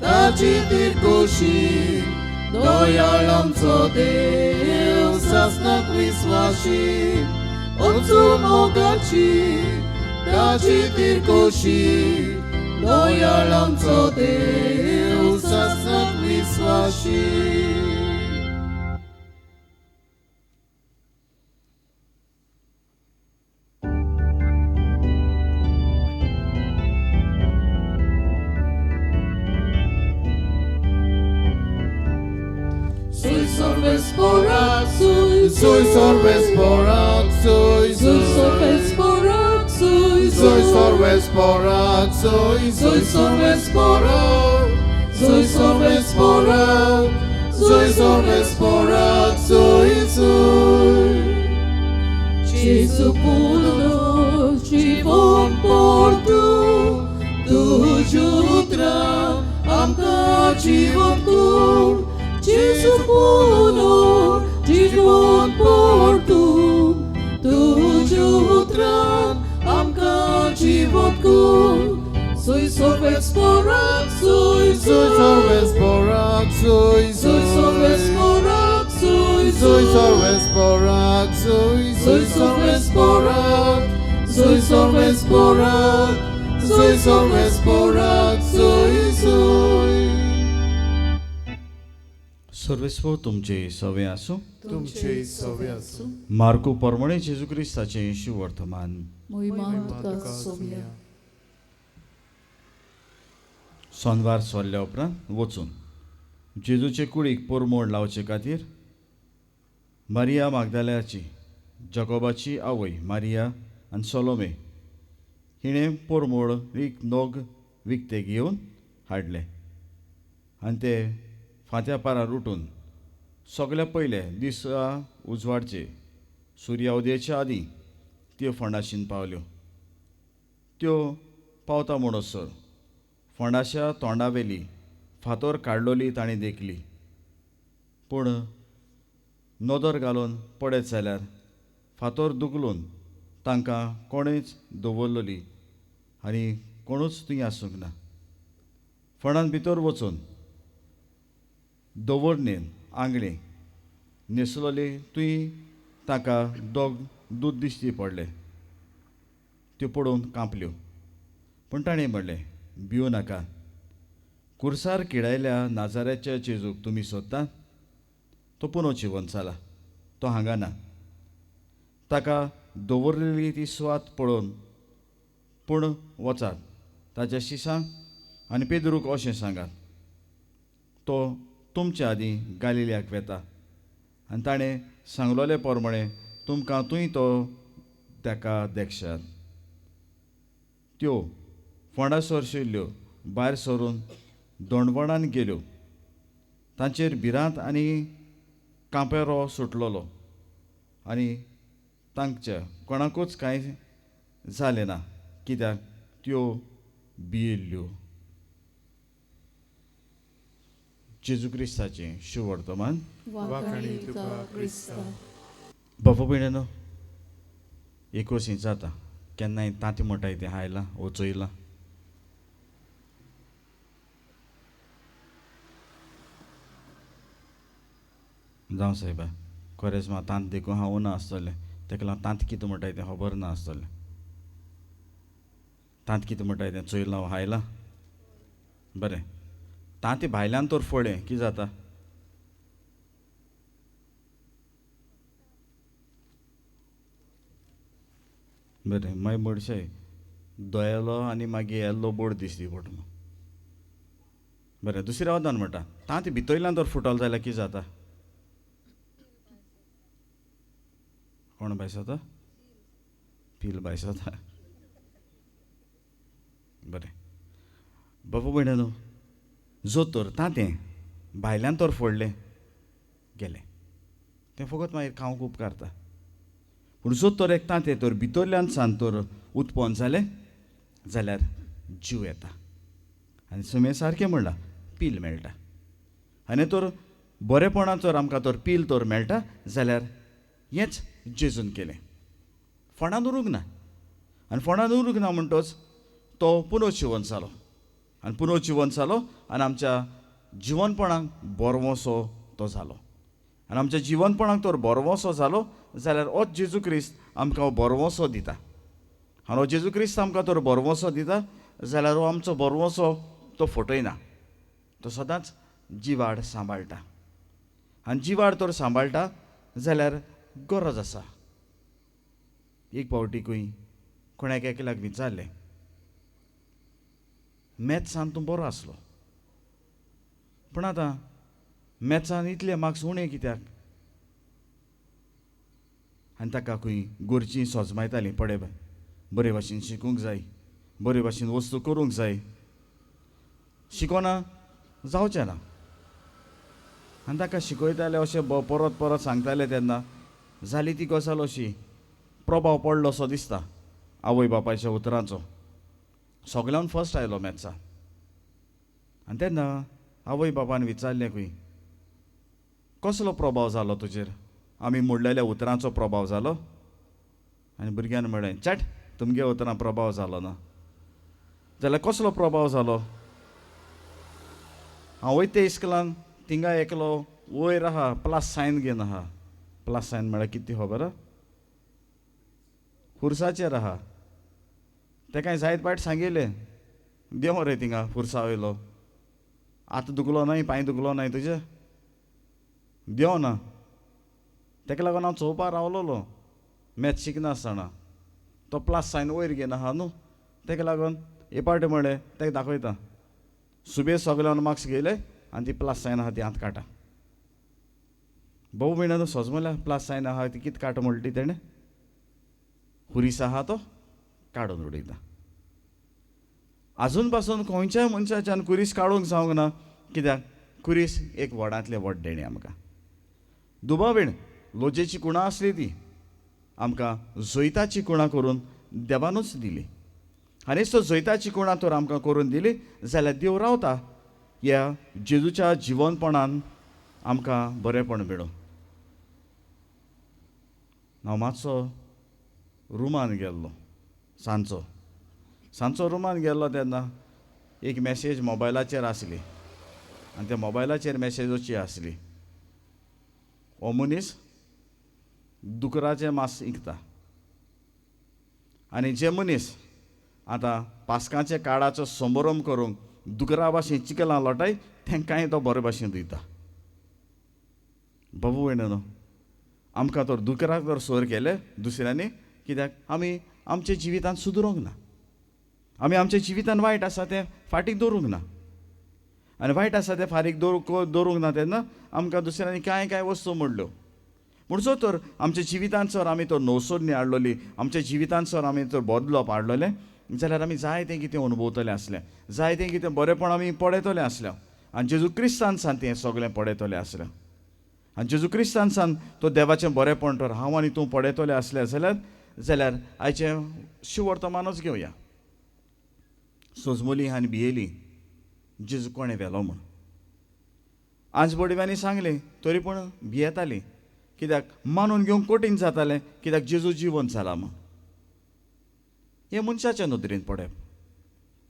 Tachi Tirkoshi, Doyalam Dev, Sasnak Viswashi, Otsul Mogachi, Tachi Tirkoshi, Doyal आमचो देव ससक विश्वासी. Soy sorbes porak, soy sorbes porak, soy sorbes porak, soy sorbes porak, soy sorbes porak, soy sorbes porak, soy sorbes porak, soy. Jesu puno, живот portu, tu jutra, amka живот kur. Jesu puno, живот portu, tu jutra, amka život kur. Soy sorbes porak, soy sorbes porak, soy sorbes porak, soy sorbes porak, soy sorbes porak, soy sorbes porak, soy sorbes porak, soy. सर्वेस्व तुमचे सवे आसूं. तुमचे सवे आसूं. मार्कू परमणे जेजू क्रिस्ताचें शिव वर्तमान. महिमा तुका सोबिया. सोनवार सोल्ल्या उपरांत वचून जेजूचे कुडीक पोरमोड लावचे खातीर मारिया मागदाल्याची जकोबाची आवय मारिया आनी सोलोमे हिणें पोरमोडीक नोग विकते घेवन हाडले आनी ते फांत्या पारार उठून सगळे पयले दिसा उजवाडचे सुर्योदयाच्या आदीं त्यो फोंडाशीन पावल्यो. त्यो पावता म्हणसर फोंडाच्या तोंडावेली फातर काडलोली ताणें देखली, पूण नदर घालून पडत जाल्यार फातर दुखलून तांकां कोणेच दवरलोली आनी कोणूच थंय आसूंक ना. फोंडांत भितर वचून दवरणेन आंगणे न्हेसलोली थंय तांकां दोग दूद दिश्टी पडले. त्यो पळोवन कांपल्यो, पूण ताणें म्हणलें, भिवू नाका. कुर्सार किडायल्या नाजाऱ्याच्या जेजूक तुमी सोदतात, तो पुनो जिवंत जाला, तो हांगा ना. ताका दवरलेली ती सुवात पळोवन पूण वचात ताच्या शिशांक आनी पेद्रूक अशें सांगात, तो तुमच्या आदीं गालिल्याक वेता आनी ताणें सांगलोले प्रमाणे तुमकां थंय तो ताका देखशात. त्यो फोंडासर शिल्ल्यो भायर सरून दोणवणान गेल्यो. तांचेर भिरांत आनी कांपेरो सुटलोलो आनी तांच्या कोणाकूच कांय जालें ना, कित्याक त्यो भियेल्ल्यो. जेजू क्रिस्ताचें शुभ वर्तमान. वाखाणी तुका क्रिस्ता. बाबा भयणीनो, एक वर्सी जाता केन्नाय तांती मोटाय तें आयलां वचयलां. जावं सायबा, कोरेजमा तांत देखून हांव उना आसतलें, तेका लागून तांत कितें म्हणटाय तें खबर ना आसतलें. तांत कितें म्हणटाय तें चोयलां वा आयलां. बरें, तांती भायल्यान तर फोडें कितें जाता? बरें, मागीर म्हणशे दोयेलो आनी मागीर येल्लो बोड दिसती पडटा. बरें, दुसऱ्या वदान म्हणटा तांती भितरल्यान तर फुटलो जाल्यार कितें जाता? कोण भायर जाता? पील भायर जाता. बरें, बाबा भयणीनो, जो तर तांतें भायल्यान तर फोडलें गेलें, तें फकत मागीर खावंक उपकारता. पूण जो तर एक तांतें तर भितरल्यान सान तर उत्पन्न जालें जाल्यार जीव येता. आनी सुमें सारकें म्हणलां, पील मेळटा. आनी तर बरेपणान जर आमकां तर पील तर मेळटा जाल्यार हेंच जेजून केलें. फोंडान उरूंक ना, आनी फोंडान उरूंक ना म्हणटच तो पुनर्जिवंत जालो आनी पुनर्जिवंत जालो आनी आमच्या जिवनपणाक बरवोसो तो जालो. आनी आमच्या जिवनपणाक तर बरवोसो जालो जाल्यार होच जेजू क्रिस्त आमकां बरवोसो दिता. आनी हो जेजू क्रिस्त आमकां तर बरवोसो दिता जाल्यार हो आमचो बरवोसो तो फटयना, तो सदांच जिवाड सांबाळटा. आनी जिवाड तर सांबाळटा जाल्यार गरज आसा. एक फावटी खंय कोणाक एकल्याक विचारलें, मॅथ्सान तूं बरो आसलो, पूण आतां मॅथ्सान इतले मार्क्स उणे कित्याक? आनी ताका खंय घरचीं सोजमायतालीं, पळय बाय, बरे भाशेन शिकूंक जाय, बरे भाशेन वस्तू करूंक जाय, शिकोना जावचें ना. आनी ताका शिकयताले अशें परत परत सांगताले तेन्ना जाली ती गजाल अशी प्रभाव पडलो असो दिसता आवय बापायच्या उतरांचो. सगळ्यान फर्स्ट आयलो मॅथ्सान. आनी तेन्ना आवय बापान विचारलें खंय, कसलो प्रभाव जालो तुजेर? आमी म्हणलेल्या उतरांचो प्रभाव जालो? आनी भुरग्यान म्हणलें, चट, तुमगे उतरां प्रभाव जालो ना. जाल्यार कसलो प्रभाव जालो? हांव वयता इस्कलान थिंगा एकलो वयर आहा, प्लस सायन घेवन आहा. प्लस सायन म्हळ्यार कितें खबर? खुर्साचेर आहा. तेका जायत पायट सांगिल्लें, देंव रे थिंगा खुर्सा वयलो. आतां दुखलो न्हय, पांय दुखलो न्हय तुजें? देंव ना. तेका लागून हांव चोवपा रावलोलो मॅथ्स शिकनासतना. तो प्लस सायन वयर घेवन आहा न्हू, तेका लागून हे पावटी म्हणलें तेका दाखयता. सुबे सगळ्यान मार्क्स गेले आनी ती प्लस सायन आहा ती आतां काटा. भाऊ भयणानो सोजमल्या प्लस सायन आहा ती कितें काटा म्हणली तेणें? हुरीस आहा तो काडून उडयता. आजून पासून खंयच्याय मनशाच्यान कुरीस काडूंक जावंक ना. कित्याक कुरीस एक व्हडांतलें व्हड देणें आमकां. दुबावीण लोजेची कुणां आसली ती आमकां जोयताची कुणां करून देवानूच दिली. आनीच तो जोयताची कुणां तर आमकां करून दिली जाल्यार देव रावता ह्या जेजूच्या जिवनपणान आमकां बरेंपण मेळूं. हांव मातसो रुमान गेल्लो सांजचो रुमान गेल्लो तेन्ना एक मॅसेज मोबायलाचेर आसली आनी त्या मोबायलाचेर मॅसेज अशी आसली, हो मनीस दुकराचें मांस विकता आनी जे मनीस आतां पास्कांच्या काळाचो समारंभ करूंक दुकरा भाशेन चिकलां लोटाय तांकांय तो बरे भाशेन दिता. बाबू भयणानो आमकां तर दुकराक तर सोर केले दुसऱ्यांनी, कित्याक आमी आमच्या जिवितांत सुदरूंक ना. आमी आमच्या जिवितांत वायट आसा तें फाटीक दवरूंक ना आनी वायट आसा तें फारीक दवरूंक ना तेन्ना आमकां दुसऱ्यांनी कांय वस्तू म्हणल्यो. म्हणचो तर आमच्या जिवितांत जर आमी तर नवसोडणी हाडलोली, आमच्या जिवितांत जर आमी तर बदलप हाडलोलें जाल्यार आमी जायतें कितें अनुभवतले आसले, जायतें कितें बरेंपण आमी पळयतले आसले आनी जेजू क्रिस्तान सांत तें सगळें पळयतले आसलें. आनी जेजू क्रिस्तान सांत तो देवाचें बरेंपण तर हांव आनी तूं पळयतले आसले जाल्यार आयचें शिवर्तमानूच घेवया. सोजमोली आनी भियेली जेजू कोणें व्हेलो म्हूण आज बडव्यांनी सांगलें तरी पूण भियेतालीं, कित्याक मानून घेवंक कठीण जातालें, कित्याक जेजू जिवंत जाला म्हूण. हें मनशाच्या नदरेन पळयप.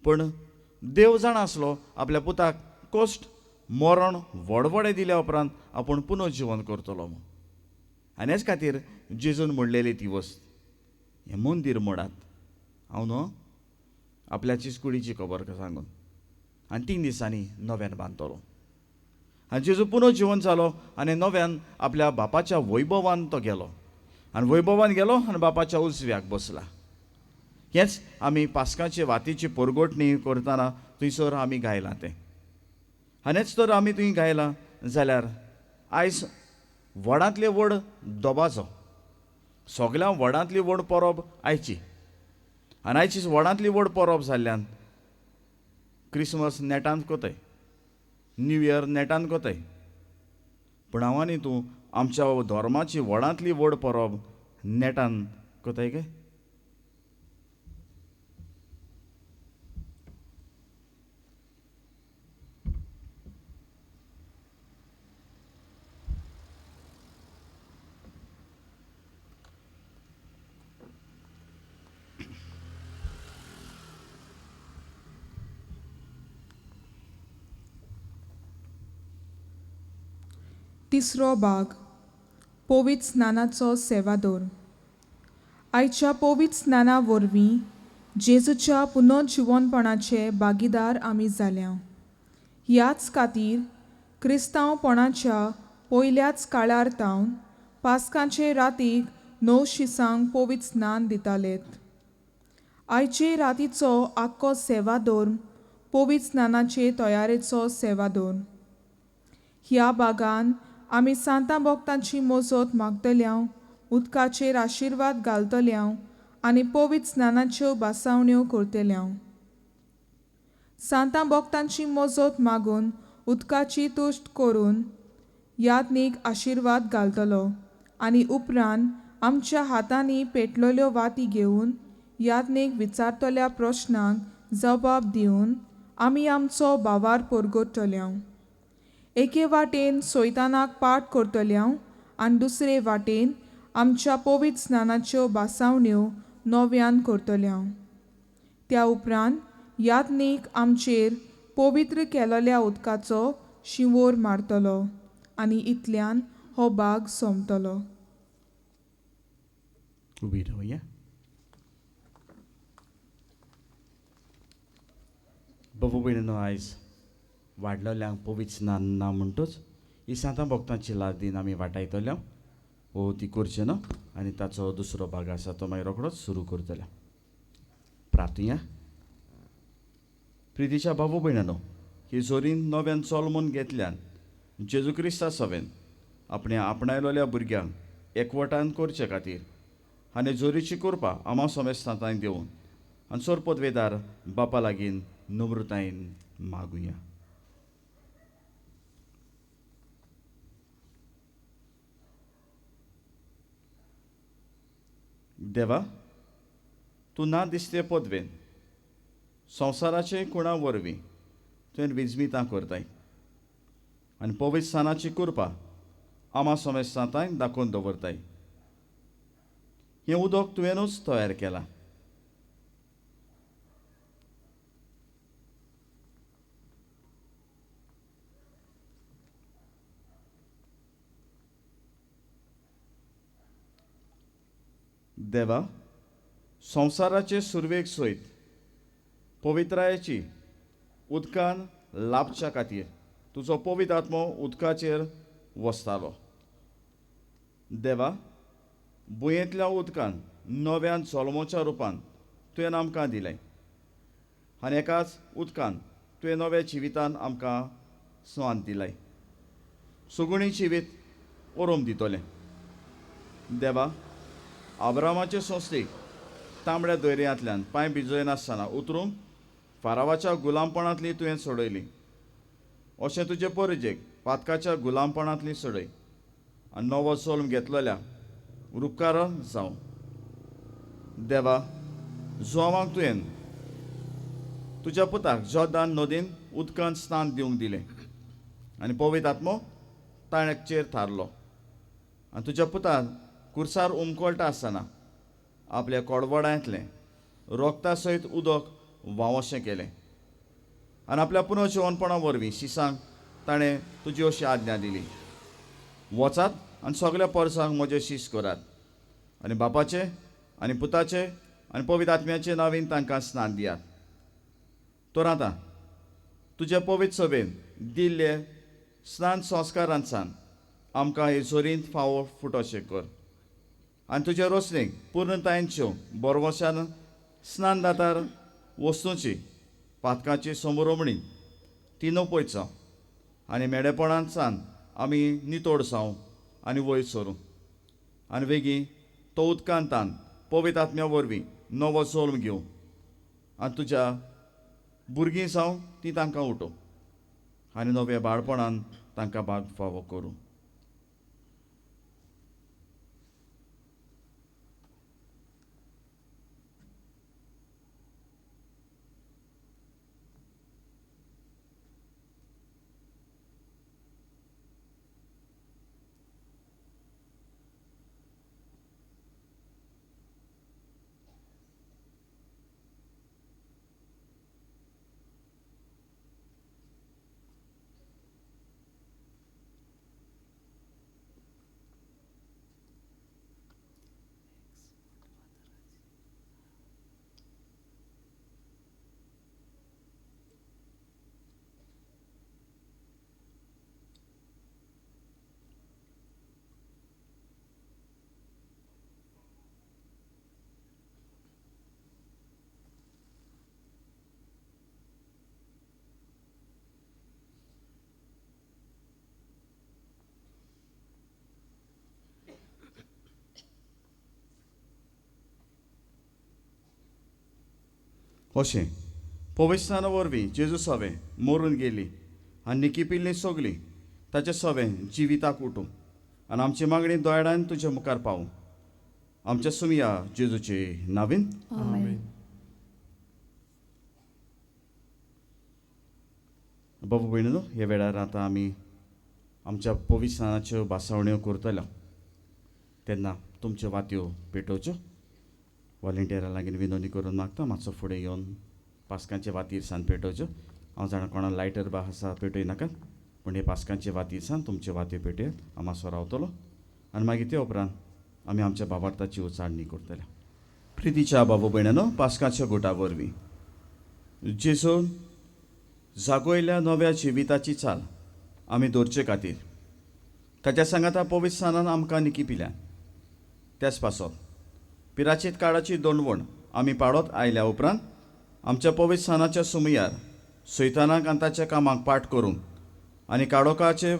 पण देव जाणा आसलो आपल्या पुताक कश्ट मरण व्हडव्हडें दिल्या उपरांत आपूण पुनर्जीवन करतलो म्हूण. आनी हेच खातीर जेजून म्हणलेली ती वस्त, हें मंदीर मोडात. हांव न्हू आपल्या चिसकुडीची खबर सांगून आनी 3 दिसांनी नव्यान बांदतलो. आनी जेजू पुनर्जीवन जालो आनी नव्यान आपल्या बापाच्या वैभवान तो गेलो आनी वैभवान गेलो आनी बापाच्या उजव्याक बसला. हेंच आमी पास्काचे वातीची परगोटणी करतना थंयसर आमी गायलां तें. आनीच तर आमी थंय गायलां जाल्यार आयज व्हडांतले व्हड दोबाजो, सगळ्या व्हडांतली व्हड परब आयची आनी आयची व्हडांतली व्हड परब जाल्ल्यान क्रिसमस नेटान कोताय, न्यू इयर नेटान कोताय. पूण हांव आनी तूं आमच्या धर्माची व्हडांतली व्हड परब नेटान कोताय काय? तिसरो भाग पवित्र स्नानाचो सेवादोर. आयच्या पवित्र स्नाना वरवीं जेजूच्या पुनर्जिवनपणाचे भागीदार आमी जाल्या. ह्याच खातीर क्रिस्तांवपणाच्या पयल्याच काळार तावन पास्काचे रातीक 9 शिसांक पवित्र स्नान दितालेत. आयचे रातीचो आख्खो सेवादोर पवित्र स्नानाचे तयारेचो सेवादोर. ह्या भागान आमी सांता भोगतांची मजत मागतल्यांव, उदकाचेर आशिर्वाद घालतल्यांव आनी पवित्र स्नानाच्यो बासावण्यो करतल्यांव. सांता भोगतांची मजत मागून उदकाची तुष्ट करून यात्नीक आशिर्वाद घालतलो आनी उपरांत आमच्या हातांनी पेटलेल्यो वाती घेवन यात्नीक विचारतल्या प्रश्नांक जबाब दिवन आमी आमचो भावार परगटतल्यांव. एके वाटेन सोयतानाक पाट करतल्यांव आनी दुसरे वाटेन आमच्या पवित्र स्नानाच्यो बासावण्यो नव्यान करतल्यांव. त्या उपरांत यात्नीक आमचेर पवित्र केलेल्या उदकाचो शिंवोर मारतलो आनी इतल्यान हो भाग सोंपतलो. उबी रावया. बाबू भयणीनो आयज वाडलेल्यांक पवित्र स्नान ना म्हणटूच ही सांता भोगतांची लाज दिन आमी वाटायतल्यो वो ती करचे न्हू आनी ताचो दुसरो भाग आसा तो मागीर रोखडोच सुरू करतले. प्रार्थया. प्रितीच्या बाबू भयणानो ही जोरीन नव्यान चोलमून घेतल्यान जेजू क्रिस्ता सवेन आपणे आपणायलोल्या भुरग्यांक एकवटान करचे खातीर आनी जोरीची कृपा आमा समेस्तांताय देवन आनी सोर पदवेदार बापा लागीं नम्रतायेन मागुया. देवा, तूं ना दिसते पदवेन संवसाराचे कुणा वरवीं तुवें विजमितां करताय आनी पवित्र स्थानाची कृपा आमा समेस्तांताय दाखोवन दवरताय. हें उदक तुवेंनूच तयार केलां. देवा, संवसाराचे सुरवेक सयत पवित्रायाची उदकान लाभच्या खातीर तुजो पवित्र आत्मो उदकाचेर वसतालो. देवा, बुयेंतल्या उदकान नव्यान जल्मोच्या रुपान तुवें आमकां दिलें आनी एकाच उदकान तुवें नव्या जिवितान आमकां स्वांत दिलाय. सुगुणी जिवीत ओरोम दितोलें. देवा, आब्रामाचे संस्थेक तांबड्या दोर्यांतल्यान पांय भिजयनासतना उतरून फारावाच्या गुलामपणांतली तुवें सोडयली. अशें तुजे परजेक पातकाच्या गुलामपणांतली सोडय आनी नवो जल्म घेतलेल्या उपकार जावं. देवा, जोवांक तुवें तुज्या पुताक जोर्दान नदीन उदकान स्नान दिवंक दिलें आनी पवित्र आत्मो ताणेचेर थारलो आनी तुज्या पुताक कुर्सार उमकळटा आसतना आपल्या कडवडांतलें रोगता सयत उदक व्हांवशें केलें आनी आपल्या पुनर्जीवनपणा वरवीं शिसांक ताणें तुजी अशी आज्ञा दिली. वचात आनी सगळ्या परसांक म्हजें शीस करात आनी बापाचे आनी पुताचे आनी पवित्र आत्म्याचे नांवीन तांकां स्नान दियात. तर आतां तुजे पवित्र सभेन दिल्ले स्नान संस्कारांसान आमकां हे जोरींत फावो फुटोशें कर आनी तुजे रोसणेक पूर्णतायेंच्यो बोरवशान स्नानदातार वस्तूंची पातकाची समोरमणी तिनो पयचां आनी मेडेपणांसान आमी नितोड जावं आनी वयर सरूं आनी वेगीं तो उदकांतान पवित्र आत्म्या वरवीं नवो जल्म घेवं आनी तुज्या भुरगीं जावं ती तांकां उठोवं आनी नव्या बाळपणान तांकां भाग फावो करूं. अशें पवित्र स्थाना वरवीं जेजू सवे मरून गेली आनी निकिपिल्ली सगली ताचे सवे जिविताक उठूं आनी आमची मागणी दोळ्यान तुजे मुखार पावूं. आमच्या सुमिया जेजूचे नांवीन. आमेन. बाबू भयणीनो, हे वेळार आतां आमी आमच्या पवित्र स्थानाच्यो भासावण्यो करतलो तेन्ना तुमच्यो वात्यो पेटोवच्यो. वॉलंटियरा लागीं विनोदी करून मागता मातसो फुडें येवन पास्कांचे वातीर सान पेटोवच्यो. हांव जाणा कोणा लायटर बा आसा पेटोय नाकात, पूण हे पास्कांचे वातीर सान तुमचे वात्यो पेटयात. हांव मातसो रावतलो आनी मागीर ते उपरांत आमी आमच्या बाबार्थाची उचाडणी करतले. प्रितीच्या बाबू भयणानो, पास्कांच्या गुटा वरवीं जेजून जागोयल्या नव्या जिविताची चाल आमी दवरचे खातीर ताच्या सांगाता पवित्र स्थानान आमकां निकिपिल्यान त्याच पासत पिराचीत काळाची दोंडवण आमी पाडत आयल्या उपरांत आमच्या पवित्र स्थानाच्या सुमयार सैतानाक आनी ताच्या कामाक पाठ करूंक आनी काडोकाचे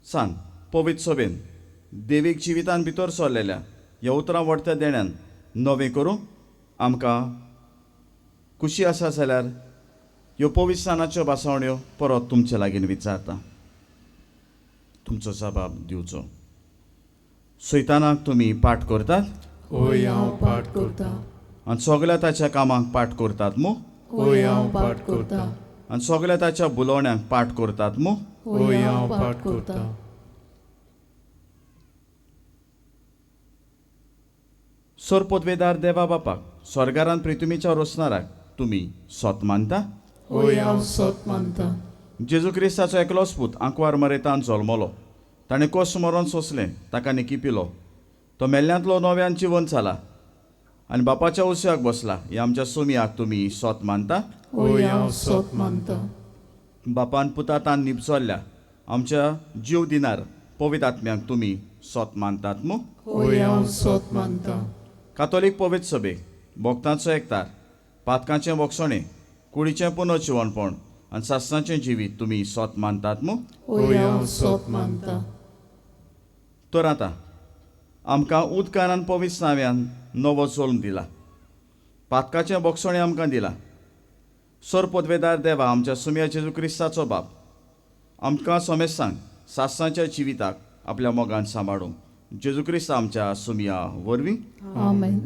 सान पवित्र सभेन देवीक जिवितान भितर सरलेल्या ह्या उतरां वर्त्या देण्यान नवें करूंक आमकां खुशी आसा जाल्यार ह्यो पवित्र स्थानाच्यो बासावण्यो परत तुमचे लागीं विचारता. तुमचो जबाब दिवचो. सैतानाक तुमी पाठ करतात होय हांव पाठ करता. आनी सगल्या ताच्या कामाक पाठ करतात मू. होय हांव पाठ करता. आनी सगल्या ताच्या बुलोवण्यांक पाठ करतात मू. होय हांव पाठ करता. सर पदवेदार देवा बापाक स्वर्गारान प्रितुमीच्या रोसणाराक तुमी सोत मानता. होय हांव सत मानता. जेजू क्रिस्ताचो एकलोच पूत आंकवार मरेतान जल्मलो. ताणें कस मरण सोंसलें ताका निकिपिलो. तो मेल्ल्यांतलो नव्यान जिवन जाला आनी बापाच्या उस्याक बसला. हे आमच्या सुमयाक तुमी सोत मानता. होय हांव सत मानता. बापान पुतातान निपजल्ल्या आमच्या जीव दिनार पवित्र आत्म्याक तुमी सोत मानतात मू. होय हांव सत मानता. कातोलीक पवित्र सभेक भोगतांचो एकतार पातकांचें वखसणें कुडीचें पुनर्जिवणपण आनी सासणाचें जिवीत तुमी सोत मानतात मू. होय हांव सत मानता. तर आतां आमकां उदकान आनी पवित्र नाव्यान नवो जल्म दिला. पातकाचें वखसणें आमकां दिलां. सर पदवेदार देवा आमच्या सुमया जेजू क्रिस्ताचो बाप आमकां समेस्तांक सासणाच्या जिविताक आपल्या मोगान सांबाळूंक जेजू क्रिस्त आमच्या सुमया वरवीं आमेन.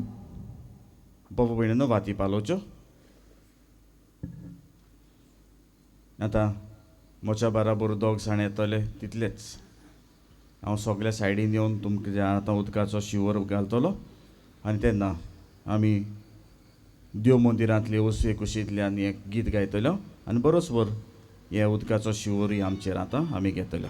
बाबा भयणीनो वाती पालोवच्यो. आतां म्हज्या बराबर दोग जाण येतले तितलेच. हांव सगल्या सायडीन येवन तुमकां आतां उदकाचो शिवर घालतलो आनी तेन्ना आमी देव मंदिरांतले उसवे कुशींतल्यान एक गीत गायतलो आनी बरोसभर हे उदकाचो शिवरूय आमचेर आतां आमी घेतलो.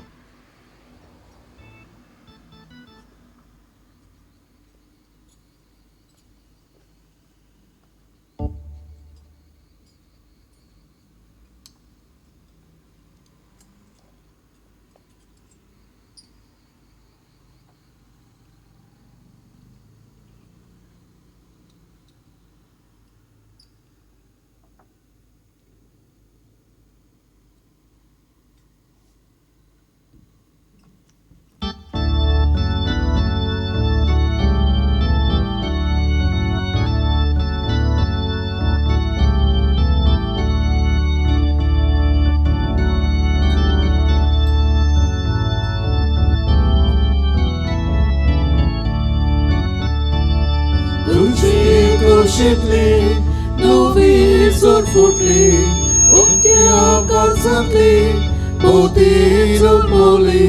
तुझी कुशीतली नवी जोर फुटली. उक्त्या काळजांतली पोती जल्मली.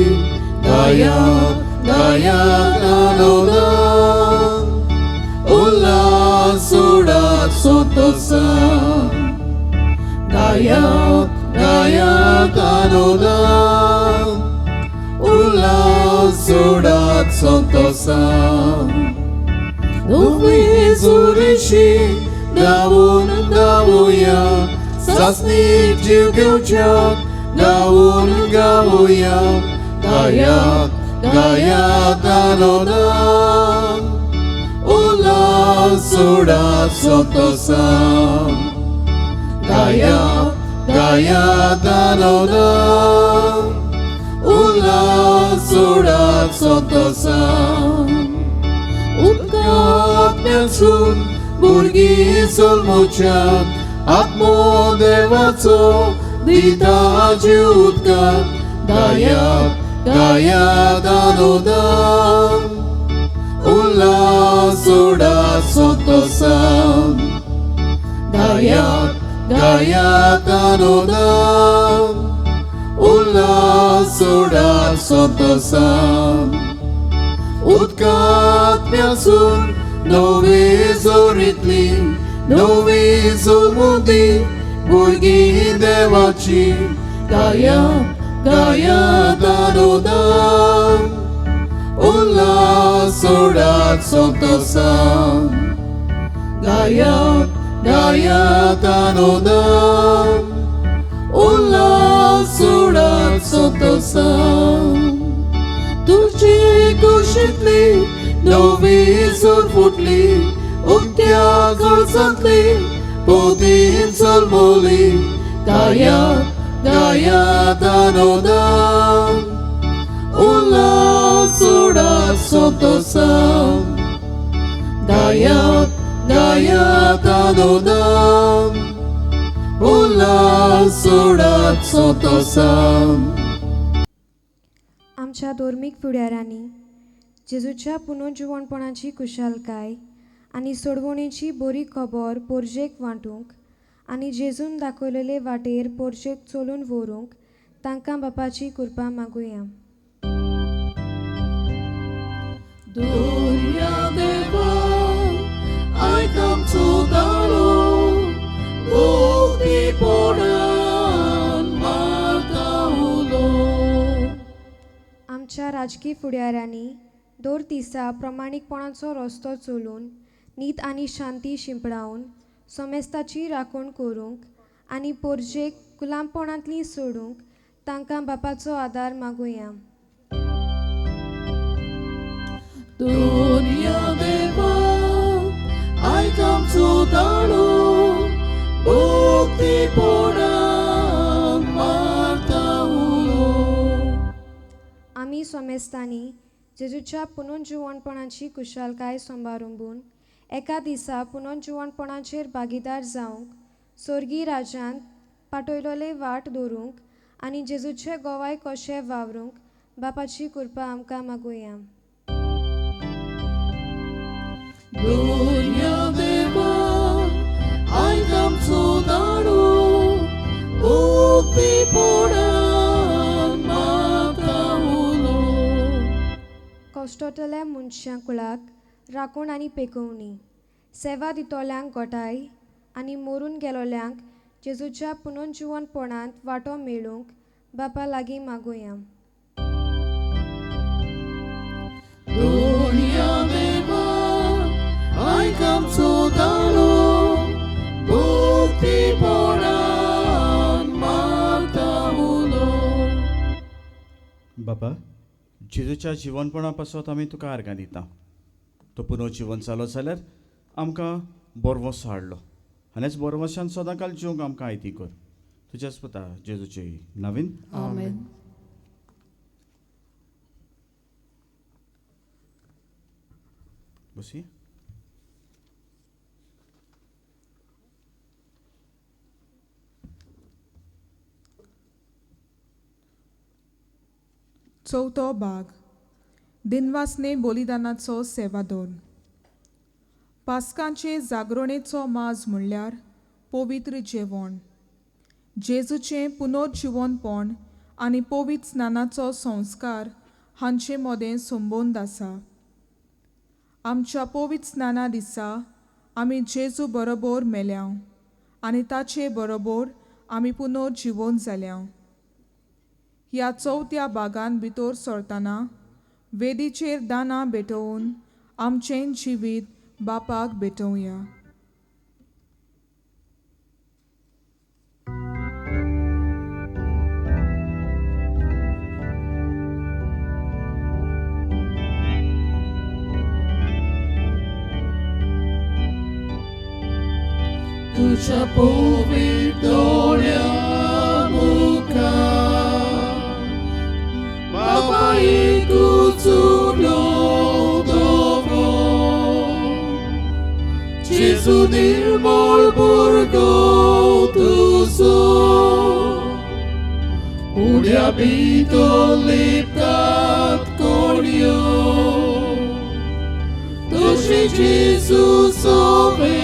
गायक गायक आनंदान उल्हास सोडात संतोषान. गायक गायक आनंदान उल्हास सोडात संतोषान. नवी जोरीशी गावून गावुया. सासणीक जीव घेवच्याक गावून गावुया. गायक गायक आनंदान उल्हास सोडात संतोषान. गायक गायक आनंदान उल्हास सोडात संतोषान. उदकांतल्यासून भुरगीं जल्मोवच्याक आत्मो देवाचो दिता जीव उदकांत. गायक गायक आनंदान उल्हास सोडात संतोषान. गायक गायक आनंदान उल्हास सोडात संतोषान. उदकांतल्यासून नवी जोरीतली नवी जल्मुदी भुरगीं देवाची. गायक गायक आनंदान उल्हास सोडात संतोषान. गायक गायक आनंदान उल्हास सोडात संतोषान. तुझी कुशीतली नवी जोर फुटली. उक्त्या काळजांतली पोती जल्मली. 가야त 안오다 올라 쏟아서도사 가야त 안오다 올라 쏟아서도사. आमच्या धार्मीक फुडाऱ्यांनी जेजूच्या पुनर्जीवनपणाची कुशलकाय आनी सोडवणेची बरी खबर पोरजेक वांटूंक आनी जेजून दाखयलेले वाटेर पोरजेक चलून व्हरूंक तांकां बापाची कृपा मागुया. Gloria deva ai campo dalo bukti poran martaulo. आमच्या राजकीय फुडाऱ्यांनी दर दिसा प्रमाणीकपणाचो रस्तो चलून नीत आनी शांती शिंपडावन समेस्ताची राखण करूंक आनी पोरजेक गुलामपणांतली सोडूंक तांकां बापाचो आदार मागुया. Gloria deva ai campo dalo bukti poran martaulo. आमी समेस्तांनी जेजूच्या पुनर्जीवनपणाची कुशलकाय सांबाळून एका दिसा पुनर्जीवनपणाचेर भागीदार जावंक स्वर्गीय राजांत पाठयलोले वाट दवरूंक आनी जेजूचे गोवाय कशें वावरूंक बापाची कृपा आमकां मागुया. Gloria deva ai campo dalo bukti poran martaulo. कश्टतल्या मनशां कुळाक राखण आनी पेकवणी सेवा दितोल्यांक गोठाय आनी मरून गेलोल्यांक जेजूच्या पुनर्जीवनपणांत वांटो मेळूंक बापा लागीं मागुया. Gloria deva ai campo dalo bukti poran martaulo. बापा जेजूच्या जिवनपणा पासत आमी तुका आर्गां दिता. तो पुनर्जीवन जालो जाल्यार आमकां बरवंस हाडलो आनीच बरवंशान सदां काल जिवंक आमकां आयती कर. तुज्याच पुता जेजूचे नवीन Amen. बसी. चवथो भाग दिनवासने बलिदानाचो सेवादोर. पास्कांचे जागरणेचो माज म्हणल्यार पवित्र जेवण. जेजूचें पुनर्जीवनपण आनी पवित्र स्नानाचो संस्कार हांचे मोदें संबंद आसा. आमच्या पवित्र स्नाना दिसा आमी जेजू बरोबर मेल्या आनी ताचे बरोबर आमी पुनर्जीवन जाल्या. ह्या चवथ्या भागान भितर सरतना वेदीचेर दानां भेटोवन आमचें जिवीत बापाक भेटोवया. Tuja powidolia muka Baba ikut dowo Jesu nirmol burgo tuso Udia bito liptat koryo Tushi Jesus ove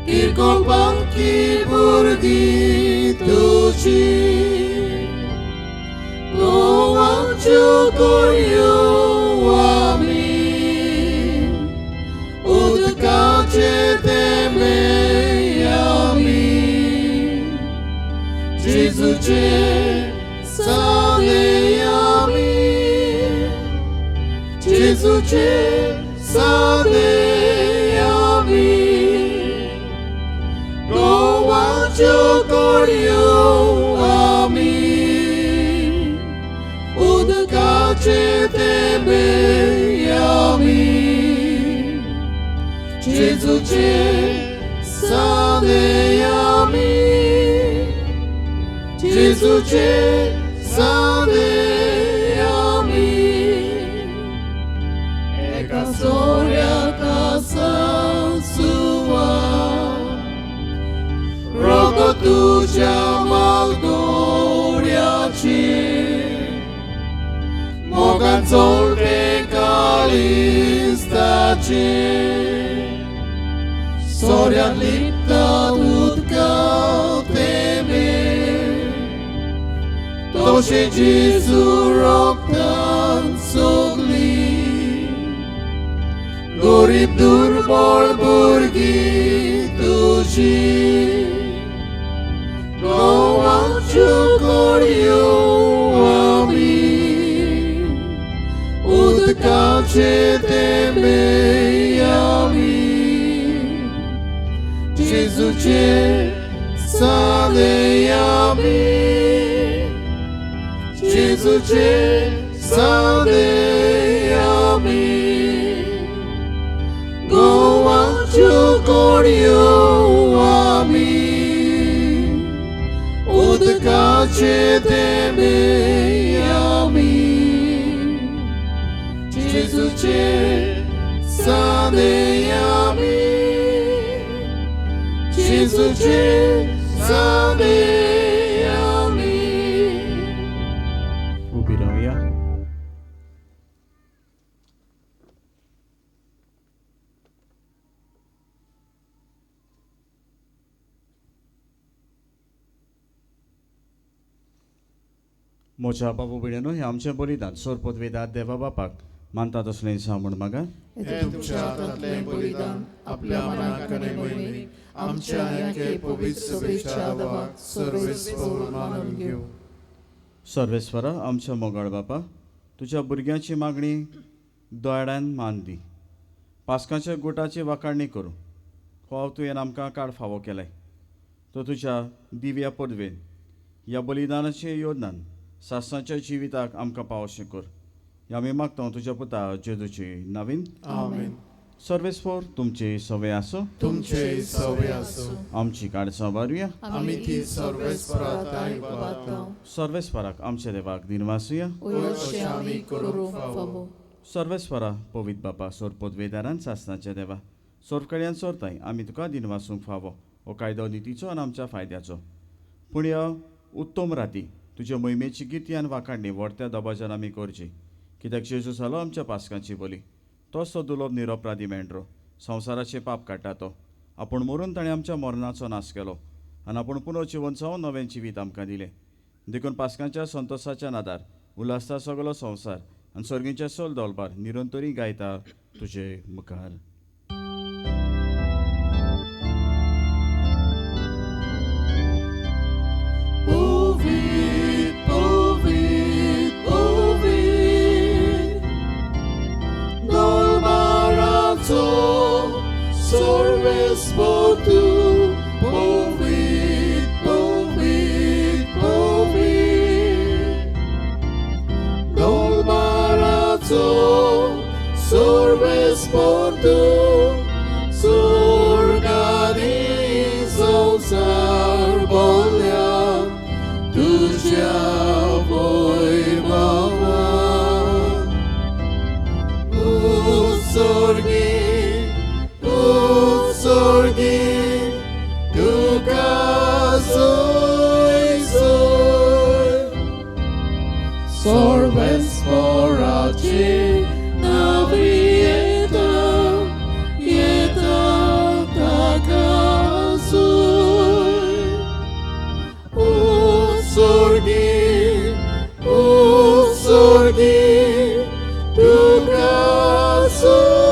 Kirkolbanki burgi tuci Gowanchu koryo amin Udkacie teme amin Jezucie sane amin Jezucie sane amin Chokoryo amin Udkacie tebe amin Jezucie जेजूचे सादे आमी एका सोऱ्याक आसा सुवात रोग तुझ्या मालगोड्याची मोगान चोलते काळिस्ताची सोऱ्याक लिपतात उदकां तेमे तोशे जेजू रोगतान सोगली गरीब दुर्बळ भुरगीं तुजी गोवाच्यो कोडयो आमी उदकाचे तेंबे आमी जेजूचे सादे आमी जेजूचे सादे आमी गोवाच्यो कोडयो आमी उदकाचे तेंबे आमी जेजूचे सादे आमी जेजूचे सादे आमी. उभी राहूया. मोच्या बाबू बिड्यानो हे आमचें बलिदान सोर पदवेदार देवा बापाक मानता तसलें दिसा म्हूण म्हाका हे तुमच्या हातांतलें बलिदान आपल्या मनाक आनी मोहिमेक आमच्या एके पवित्र सभेच्या आदाराक सर्वेस्पर मानून घेवं. सर्वेस्वरा आमच्या मोगाळ बापा तुज्या भुरग्यांची मागणी दोळ्यान मान दी. पास्काच्या गुटाची वाकाडणी करूं हो तुवें आमकां काळ फावो केलाय तो तुज्या दिव्या पदवेन ह्या बलिदानाचे योजनान सासणाच्या जिविताक आमकां पावोशें कर. ह्या आमी मागता तुज्या पुता जेजूची नावीन आमेन. सर्वेस्पर तुमची सवय आसो तुमचे सवय आसूं आमची काडसां बारुया. आमी ती सर्वेस्परात आयकपातां सर्वेस्पराक आमच्या देवाक दिनवासुया. अशें आमी करूंक फावो. सर्वेस्परा पवित बापा सोर पदवेदारान सासणाच्या देवा सोर कडल्यान सोरताय आमी तुका दिनवासूंक फावो हो कायदो नितीचो आनी आमच्या फायद्याचो. पूण ह्या उत्तम राती तुज्या मोहिमेची गिती आनी वाकाडणी व्हडत्या दबाज्यान आमी करची कित्याक जेजू जालो आमच्या पास्कांची बली. तोच तो दुलोब निरोपराधी मेंढरो संवसाराचे पाप काडटा तो आपूण मरून ताणें आमच्या मरणाचो नाश केलो आनी आपूण पुनर्जिवन जावन नवें जिवीत आमकां दिलें. देखून पास्कांच्या संतोशाच्या नादार उल्हासता सगलो संवसार आनी सर्गीच्या सोल दोलबार निरंतरी गायता तुजे मुखार. Povid, povid, povid Dolmaraco Sorvespor tu Povid, povid, povid Dolmaraco Sorvespor tu Sorgani संसार बोल्या तुझ्या वैभवान उत्सर्गी तुका सोय सर्वेस्पराची नावी येता ताका सोय उत्सर्गी तुका सोय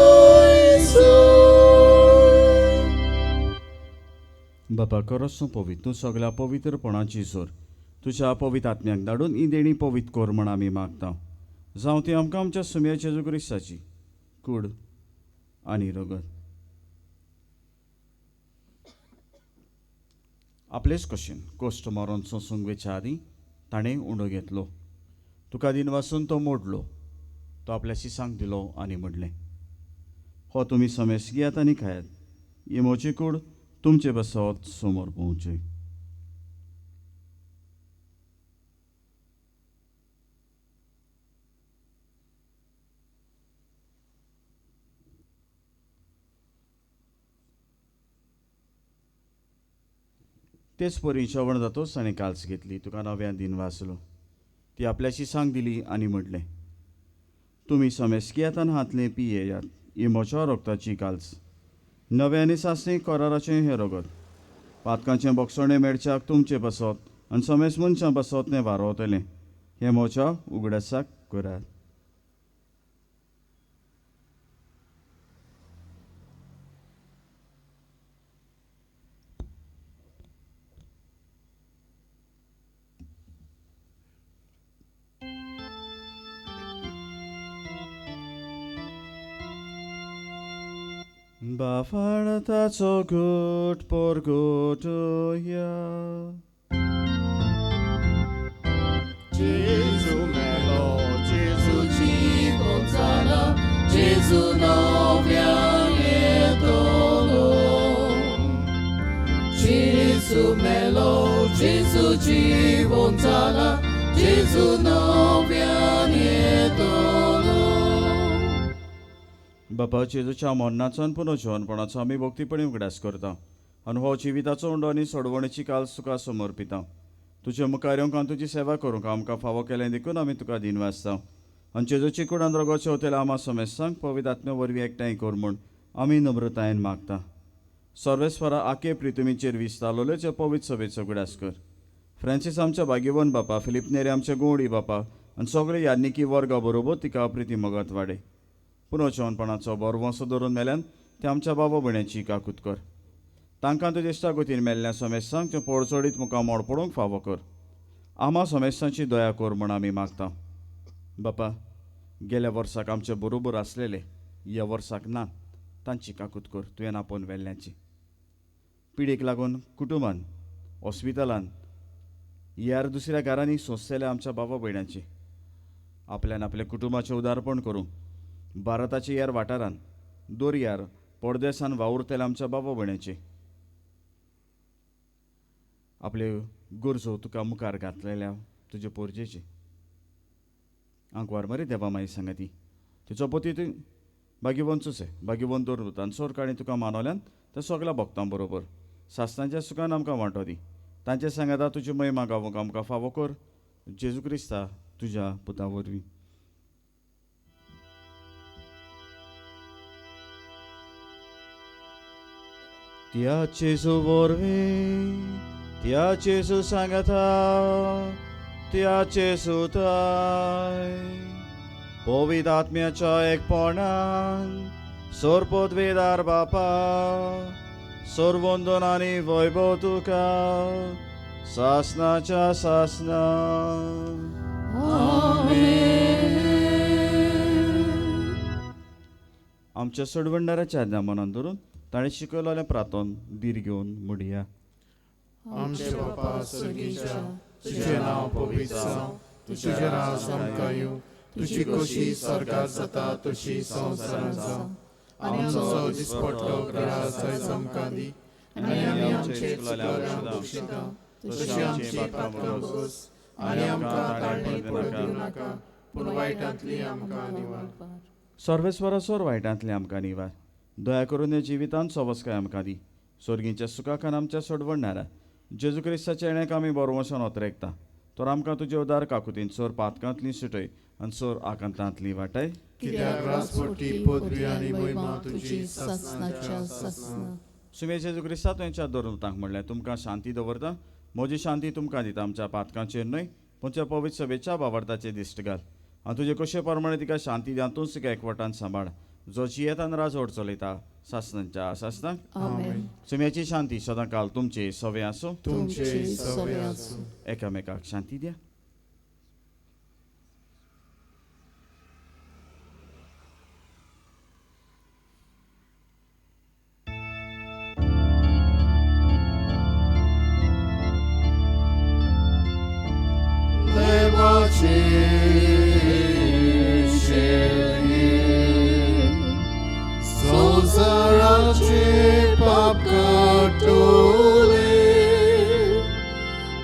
बापा करसो पवित तूं सगळ्या पवित्रपणाची सोर तुज्या पवित्र आत्म्याक धाडून ही देणी पवित्र कोर म्हण आमी मागता. जावं ती आमकां आमच्या सुम्या जेजू क्रिस्ताची कूड आनी रगत आपलेच कशेन कोश्ट मारून सोंसूंक वेच्या आदीं ताणें उंडो घेतलो. तुका दिन वासून तो मोडलो तो आपल्या शिसांक दिलो आनी म्हणलें हो तुमी समेस घेयात आनी खायात ही म्हजी कूड तुमचे बसत समोर पोवचे. तेच परी श्रवण जातोच ताणें काल्स घेतली. तुका नव्यान दिन वाचलो. ती आपल्याशी सांग दिली आनी म्हटलें, तुमी समेस्कियातान हातलें पियेयात. ही म्हज्या रोगताची काल्स. नव्यानी सासणी कराराचें हें रगत. पातकांचें बोगसणें मेडच्याक तुमचें बसत आनी समेस मनशां बसत तें वारोवतलें. हें म्हज्या उगडासाक करात. Bafartaco gut por gotoja. Gesù melo, Gesù ci gonzala, Gesù novia lietono. Gesù melo, Gesù ci gonzala, Gesù novia lietono. बापा जेजूच्या मरणाचो आनी पुनर्जीवनपणाचो आमी भक्तीपणी उगडास करता. अनुभव जिविताचो उंडो आनी सोडवणेची काल तुका समर्पिता. तुजे मुखार येवंक आनी तुजी सेवा करूंक आमकां फावो केलें देखून आमी तुका दिन वाचता. आनी जेजूची कुडान रगत शेवतेल्या आमा समेस्तांक पवित्र आत्म्या वरवीं एकठांय कर म्हूण आमी नम्रतायेन मागता. सर्वेस्वरा आखे प्रितुमीचेर विस्तारलोले पवित्र सभेचो उगडास कर. फ्रांसीस आमच्या भाग्यवन बापा, फिलिप नेरे आमच्या गोवडी बापा आनी सगळे याज्ञिकी वर्गा बरोबर तिका प्रिती मोगात वाडे. पुनर्जीवनपणाचो बरवंसो धरून मेल्यान ते आमच्या बाबा भयण्याची काकूत कर. तांकां तुजे इश्टागतीन मेल्ल्या समेस्तांक ते पडचडीत मुखार मोड पडूंक फावो कर. आमा समेस्तांची दया कर म्हूण आमी मागता. बापा, गेल्या वर्साक आमचे बरोबर आसलेले ह्या वर्साक ना तांची काकूत कर तुवें आपोवन वेल्ल्याची. पिडीक लागून कुटुंबान, हॉस्पिटलान यार दुसऱ्या घरांनी सोंसलेल्या आमच्या बाबा भयणाची आपल्यान आपल्या कुटुंबाचें उदारपण करूंक भारताच्या यार वाठारान दर्यार परदेसान वावुरतेल्या आमच्या बाबा भयणाची आपल्यो गरजो तुका मुखार घातलेल्या तुजे पोरजेची आंकवार मरे देवा माई सांगाती तिचो पती तूं भाग्यवन चुसे भाग्यवन दवरत आनी सोरकाणी तुका मानवल्यान त्या सगळ्या भक्तां बरोबर सासणाच्या सुखान आमकां वांटो दी. तांचे सांगाता तुजी महिमा गावूंक आमकां फावो कर. जेजू क्रिस्ता तुज्या पुता वरवीं. Tia Gesù vorvi, Tia Gesù sangata, Tia Gesù dai. Povit आत्म्याच्या एकपणान सोरपोदवेदार बापा सोरवंदन आनी वैभव तुका सासनाच्या सासना. आमच्या सोडवणाऱ्याच्या आज्ञा मनान धरून ताणें शिकयलेलें प्रार्थन दीर घेवन म्हणया. आमचे बापा स्वर्गीच्या, तुझें नांव पवित्र जावं, तुझें राज आमकां येवं, तुजी कशी स्वर्गांत जाता तशी संवसारांत जावं. आमचो दिसपट्टो ग्रास आयज आमकां दी आनी आमी आमचे चुकलेल्यांक दोशिता तशी आमची पातकां बस आनी आमकां ताळणी पडूं नाका पूण वायटांतली आमकां निवार. सर्वेस्वरासोर वायटांतले आमकां निवार. दया करून ह्या जिवितांत सवस्काय आमकां दी. स्वर्गीच्या सुखाखान आमच्या सोडवणारा जेजू क्रिस्ताच्या येण्याक आमी बरवंशान ओतरेकता. तर आमकां तुजे उदार काकुतीन चोर पातकांतली सुटय आनी चोर आकांतांतली वाटाय. कित्याक राजवटी पदवी आनी महिमा तुजी सासणाच्या सासना. सुमे जेजू क्रिस्ता तुवें धरून तांक म्हणलें तुमकां शांती दवरता. म्हजी शांती तुमकां दिता. आमच्या पातकांचेर न्हय पूण त्या पवित्र सभेच्या वावरताचे दिश्ट घाल आनी तुजे कशे प्रमाणे तिका शांती दिया तूंच तिका एकवटान सांबाळ. जो जियेतान राजवट चलयता सासणांच्या सासनाक. सुम्याची शांती सदां काल तुमचे सवे आसूं. तुमचे सवे आसूं. एकामेकाक शांती द्या. संसाराचे पाप कटोले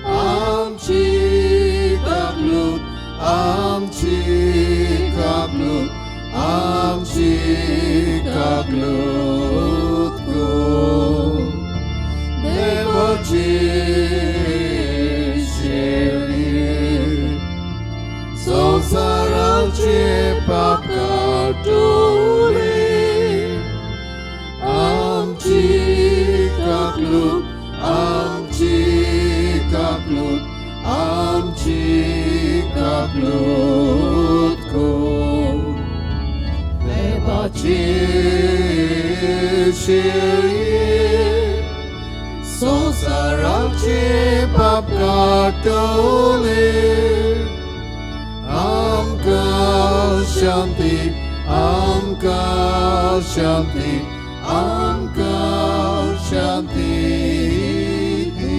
आमची काकलूत आमची काकलूत आमची काकलूत गो देवाची शेळये संसाराचे पाप काटले आमकां शांती आमकां शांती आमकां शांती दी.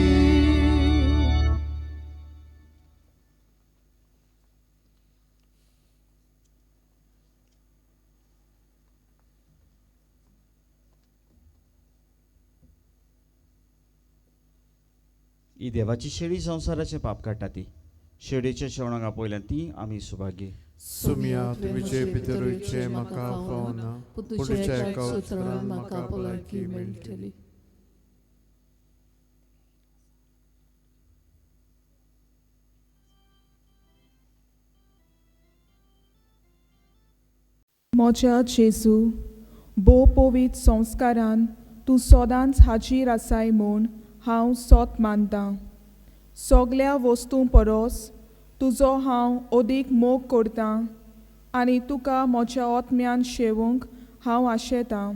ही देवाची शेळी संसाराचे पाप काडटा ती शेळीच्या शेवणाक आपयल्यान ती आमी सुभागी. सुमिया तुमचे पितरूचे म्हाका पावना पूण तुज्या एका उतरान म्हाका भलायकी मेळटली. म्हज्या जेजू भोव पवित्र संस्कारान तूं सदांच हाजीर आसाय म्हूण हांव सोत मानतां. सगळ्या वस्तूं परस तुजो हांव अदीक मोग करतां आनी तुका म्हज्या आत्म्यान शेवूंक हांव आशेतां.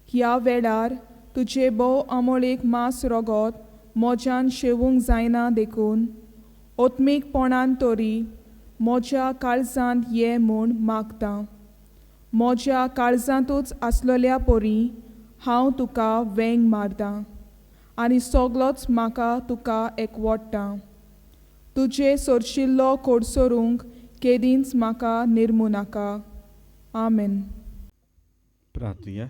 ह्या वेळार तुजे भोव अमोळीक मांस रगत म्हज्यान शेवूंक जायना देखून आत्मीकपणान तरी म्हज्या काळजांत ये म्हूण मागतां. म्हज्या काळजांतूच आसलेल्या परी हांव तुका वेंग मारतां आनी सगळोच म्हाका तुका एकवटटा. तुजे सोरशिल्लो कोडसोरूंक केदींच म्हाका निर्मू नाका. आमेन. प्रार्थया.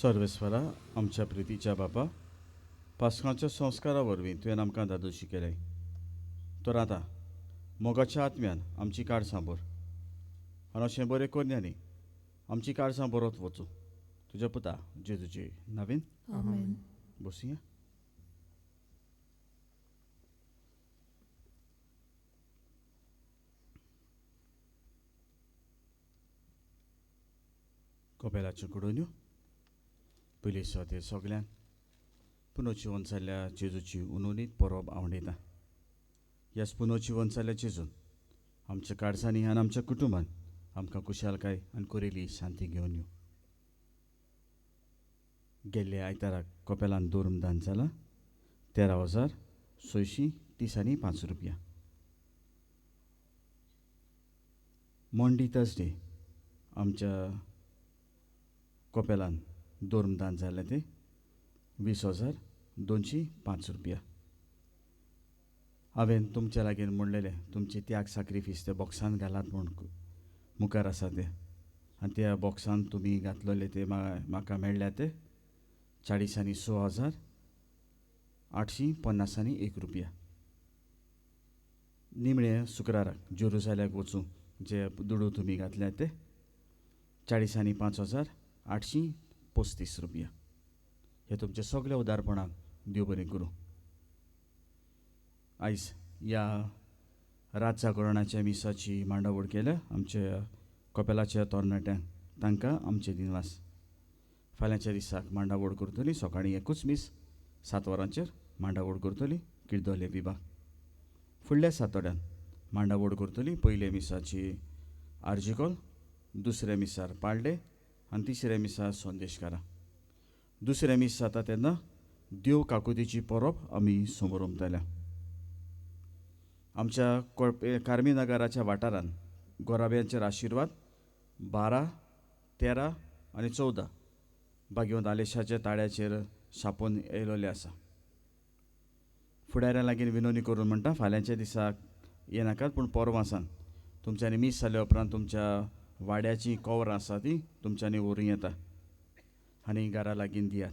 सर्वेस्वरा आमच्या प्रितीच्या बापा पासकांच्या संस्कारा वरवीं तुवें आमकां दादोशी केल्याय तर आतां मोगाच्या आत्म्यान आमची काळजां भर आनी अशें बरें कोन्यांनी आमची काळजां बरोत वचूं तुज्या पुता जेजूचे नांवेन आमेन. बसुया. कोपेलाच्यो कुडोन्यो पयली दिसा ते सगल्यांक पुनर्जीवन जाल्ल्या जेजूची उनुनीत परब आवडयता. ह्या पुनर्जीवन जाल्ल्या जेजून आमच्या काळजांनी आनी आमच्या कुटुंबान आमकां खुशालकाय आनी कोरिली शांती घेवन येवं. गेल्ल्या आयताराक कोपेलान धोर्मदान जालां 13,630 रुपया. मंडी थर्सडे आमच्या कोपेलान धोर्मदान जाल्लें तें 20,205 रुपया. हांवें तुमच्या लागीं म्हणलेलें तुमचे त्याग सॅक्रिफीस त्या बॉक्सान घालात म्हूण मुखार आसा ते आनी त्या बॉक्सान तुमी घातलेले ते म्हाका मेळ्ळ्या ते 40,06,850 रुपया. निमणे शुक्राराक जेरुसाल्याक वचूं जे दुडू तुमी घातल्या ते 40,05,835 रुपया. हे तुमचे सगळे उदारपणाक देव बरें करूं. आयज ह्या रात जागरणाच्या मिसाची मांडावळ केल्या आमच्या कोपेलाच्या तरणाट्यांक तांकां आमचे दिनवास. फाल्यांच्या दिसाक मांडावळ करतली सकाळीं एकूच मीस 7 वरांचेर मांडावळ करतली किर्दोले विभाग. फुडल्या सातोड्यान मांडावळ करतली पयले मिसाची आर्जिकोल, दुसऱ्या मिसार पाळडे आनी तिसऱ्या मिसार संदेशकारां. दुसरें मीस जाता तेन्ना देव काकुतीची परब आमी समारंभतल्या. आमच्या कार्मी नगराच्या वाठारांत गोराब्यांचेर आशिर्वाद 12, 13 आनी 14 भाग्यवंत आलेशाच्या ताळ्याचेर छापून येयलोले आसा. फुडाऱ्यां लागीं विनवणी करून म्हणटा फाल्यांच्या दिसाक येनाकात पूण परवां सांग तुमच्यांनी मीस जाल्या उपरांत तुमच्या वाड्याची कवरां आसा ती तुमच्यांनी व्हरूं येता आनी घरा लागीं दियात.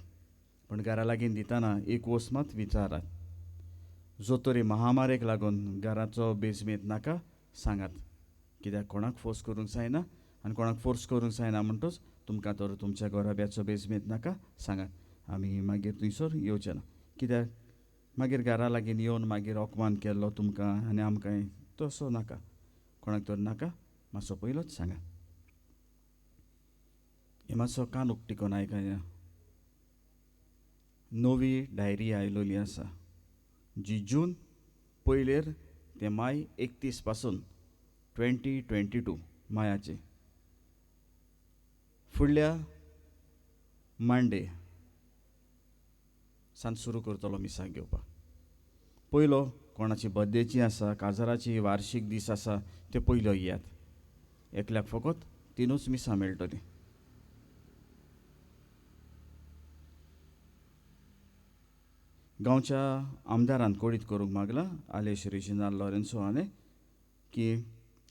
पण घरा लागीं दितना एक वस मात विचारात. जो तरी महामारेक लागून घराचो बेजमेत नाका सांगात कित्याक कोणाक फोर्स करूंक जायना आनी कोणाक फोर्स करूंक जायना म्हणटच तुमकां तर तुमच्या गोराब्याचो बेजमेत नाका सांगात. आमी मागीर थंयसर येवचे ना कित्याक मागीर घरा लागीं येवन मागीर अपमान केल्लो तुमकां आनी आमकां तसो नाका. कोणाक तर नाका मातसो पयलोच सांगात. हे मातसो कान उक्तिकोन आयकया. नवी डायरी आयलोली आसा जी जून पयलेर ते माय 31 पासून 2022 मायाचे फुडल्या मांडे सान सुरू करतलो मिसाक घेवपाक. पयलो कोणाची बर्थडेची आसा, काजाराची वार्षिक दीस आसा ते पयलो येयात. एकल्याक फकत 3 मिसां मेळटलीं. गांवच्या आमदारान कोडीत करूंक मागला आलेश रेजिनाल्ड लॉरेन्सो हाणें की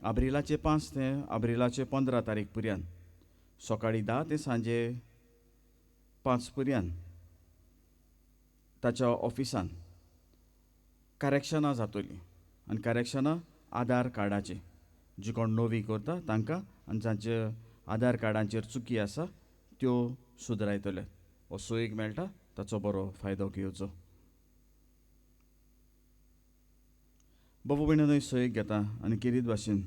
अब्रिलाचे 5 ते अब्रिलाचे 15 तारीख पर्यंत सकाळी 10 ते सांजे 5 पर्यंत ताच्या ऑफिसान करेक्शनां जातलीं आनी करेक्शनां आधार कार्डाचे जी कोण नोवी करता तांकां आनी जांचे आधार कार्डांचेर चुकी आसा त्यो सुदरायतले. हो सोयीक मेळटा ताचो बरो फायदो घेवचो. बाबू भयणानूय सोयीक घेता आनी किरीत भाशेन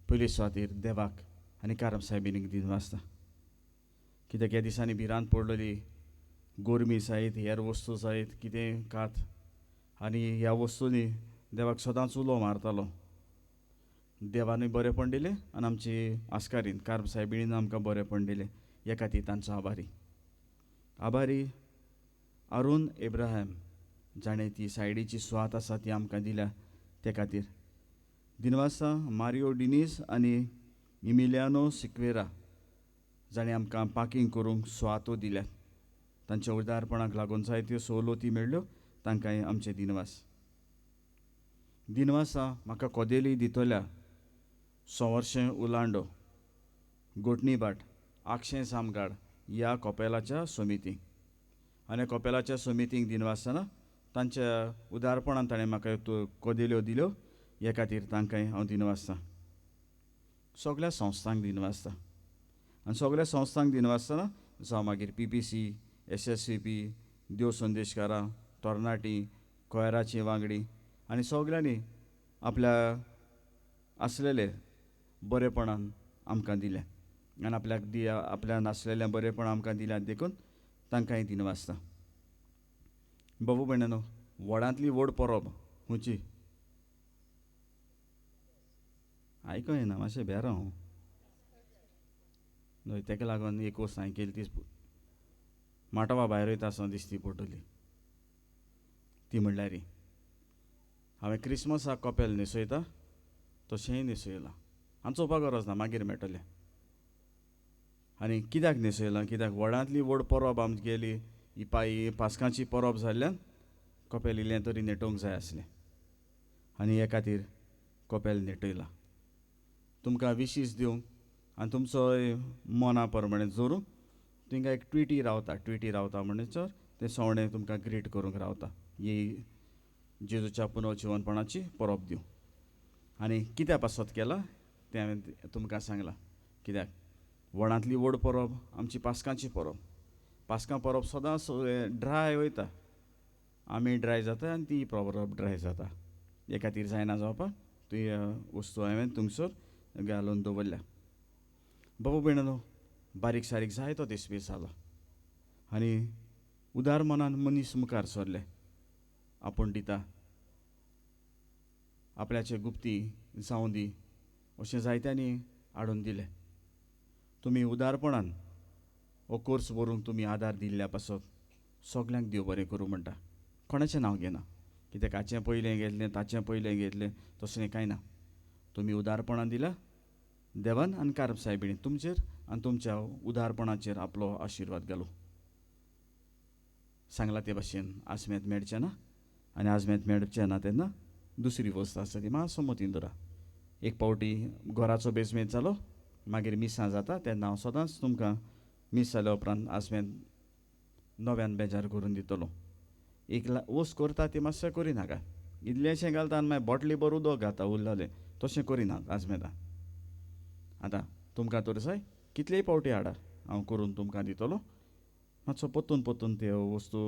पयले सुवातेर देवाक आनी कारम सायबिणीक दिन वाचता. कित्याक ह्या दिसांनी भिरांत पडलेली गोरमी जायत हेर वस्तू जायत कितें कात आनी ह्या वस्तूंनी देवाक सदांच उलो मारतालो. देवानूय बरेंपण दिलें आनी आमची आस्कारीन कारम सायबिणीन आमकां बरेंपण दिलें. हे खातीर तांचो आभारी अरुण एब्राहम जाणें ती सायडीची सुवात आसा ती आमकां दिल्या ते खातीर. दिनवासा मारियो डिनीज आनी इमिलियानो सिक्वेरा जाणें आमकां पार्किंग करूंक सुवातो दिल्यात. तांच्या उदारपणाक लागून जायत्यो सवलती मेळ्ळ्यो तांकांय आमचे दिनवास. दिनवासा म्हाका कोदेली दितल्या संवर्शें उलांडो गोटणीबाट आक्षें सामगाड ह्या कोपेलाच्या समितीक आनी कोपेलाच्या समितीक दिनवासतना तांच्या उदारपणान ताणें म्हाका कोदेल्यो दिल्यो हे खातीर तांकांय हांव दिनवासतां. सगळ्या संस्थांक दिनवासतां आनी सगळ्या संस्थांक दिनवासतना जावं मागीर PPC, SSVP, देव संदेशकारां, तरणाटी, कोयराची वांगडी आनी सगळ्यांनी आपल्या आसलेले बरेपणान आमकां दिलें आनी आपल्यान आसलेलें बरेपण आमकां दिल्यात देखून तांकांय दिनवासतां. बाबू भयणानो, व्हडांतली व्हड परब खंयची? आयको येना मातशें भियर हांव न्हय ताका लागून एक वस्त हांवें केली तीच माटवा भायर वयता आसतना दिसती पडटली. ती म्हणल्यार हांवें क्रिस्मसाक कपेल न्हेसयता तशेंय न्हेसयलां. आनी चोवपाक गरज ना मागीर मेळटलें. आनी कित्याक न्हेसयलां? कित्याक व्हडांतली व्हड परब आमगेली ही पास्कांची परब जाल्ल्यान कपेल इल्लें तरी न्हेटोवंक जाय आसलें आनी हे खातीर कपेल न्हेटयलां. तुमकां विशीस दिवंक आनी तुमचो मना प्रमाणें जोरूंक तुमकां एक ट्विटी रावता म्हणसर तें सवणें तुमकां ग्रीट करूंक रावता ही जेजूच्या पुनर्जीवनपणाची परब दिवं. आनी कित्या पासत केला तें हांवें तुमकां सांगलां. कित्याक व्हडांतली व्हड परब आमची पास्कांची परब. पास्कां परब सदांच ड्राय वयता. आमी ड्राय जाता आनी ती परब ड्राय जाता. हे खातीर जायना जावपाक ती वस्तू हांवें थंगसर घालून दवरल्या. बाबू भयणानो, बारीक सारीक जायतो देसपेस जालो आनी उदार मनान मनीस मुखार सरले. आपूण दिता आपल्याचे गुप्ती जावं दी अशें जायत्यांनी हाडून दिलें. तुमी उदारपणान हो कोर्स व्हरूंक तुमी आदार दिल्ल्या पासत सगल्यांक देव बरें करूं म्हणटा. कोणाचें नांव घेना. कित्याक हाचें पयलें घेतलें ताचें पयलें घेतलें तसलें कांय ना. तुमी उदारपणान दिल्या देवान आनी कारब सायबिणीन तुमचेर आनी तुमच्या उदारपणाचेर आपलो आशिर्वाद घालूं. सांगलां ते भाशेन आसमेत मेळचें ना आनी आजमेत मेळचें ना तेन्ना दुसरी वस्त आसा ती मातसो मतीन दवरा. एक पावटी घराचो बेजमेत जालो मागीर मिसां जाता तेन्ना हांव सदांच तुमकां मीस जाल्या उपरांत आसमेत नव्यान बेजार करून दितलो. एक वस्त करता ती मातशें करिनाका. इल्लेशें घालता आनी मागीर बॉटली भर उदक घालता उरलेलें तशें करिनात आजमेतां. आतां तुमकां तर जाय कितलेय पावटी हाडा हांव करून तुमकां दितलो. मातसो पोत्तून त्यो वस्तू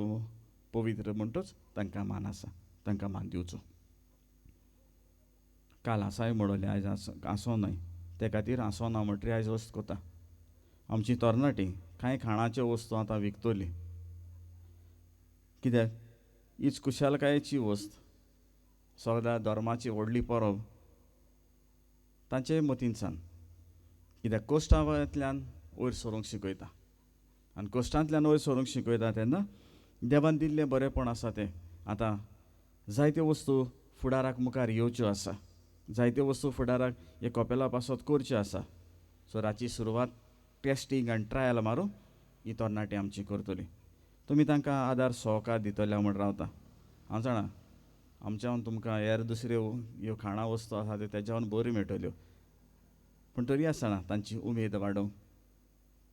पवित्र म्हणटच तांकां मान आसा तांकां मान दिवचो. काल आसाय म्हणलें आयज आसो न्हय ते खातीर आसो ना म्हणटरी आयज वस्त कोता. आमची तरणाटी कांय खाणाच्यो वस्तू आतां विकतली. कित्याक हीच कुशालकायेची वस्त सगळ्या धर्माची व्हडली परब तांचे मतींतल्यान कित्याक कोश्टांतल्यान वयर सरूंक शिकयता आनी कोश्टांतल्यान वयर सरूंक शिकयता तेन्ना देवान दिल्लें बरेंपण आसा तें आतां जायत्यो वस्तू फुडाराक मुखार येवच्यो आसा जायत्यो वस्तू फुडाराक हे कपेला पासत करच्यो आसा सो राची सुरवात टेस्टींग आनी ट्रायल मारून ही तरणाटी आमची करतली तुमी तांकां आदार सहकार दितल्या म्हण रावता हांव जाणा आमच्यान तुमकां हेर दुसऱ्यो ह्यो खाणा वस्तू आसा त्यो तेज्यावन बऱ्यो मेळटल्यो पूण तरी आसतना तांची उमेद वाडोवंक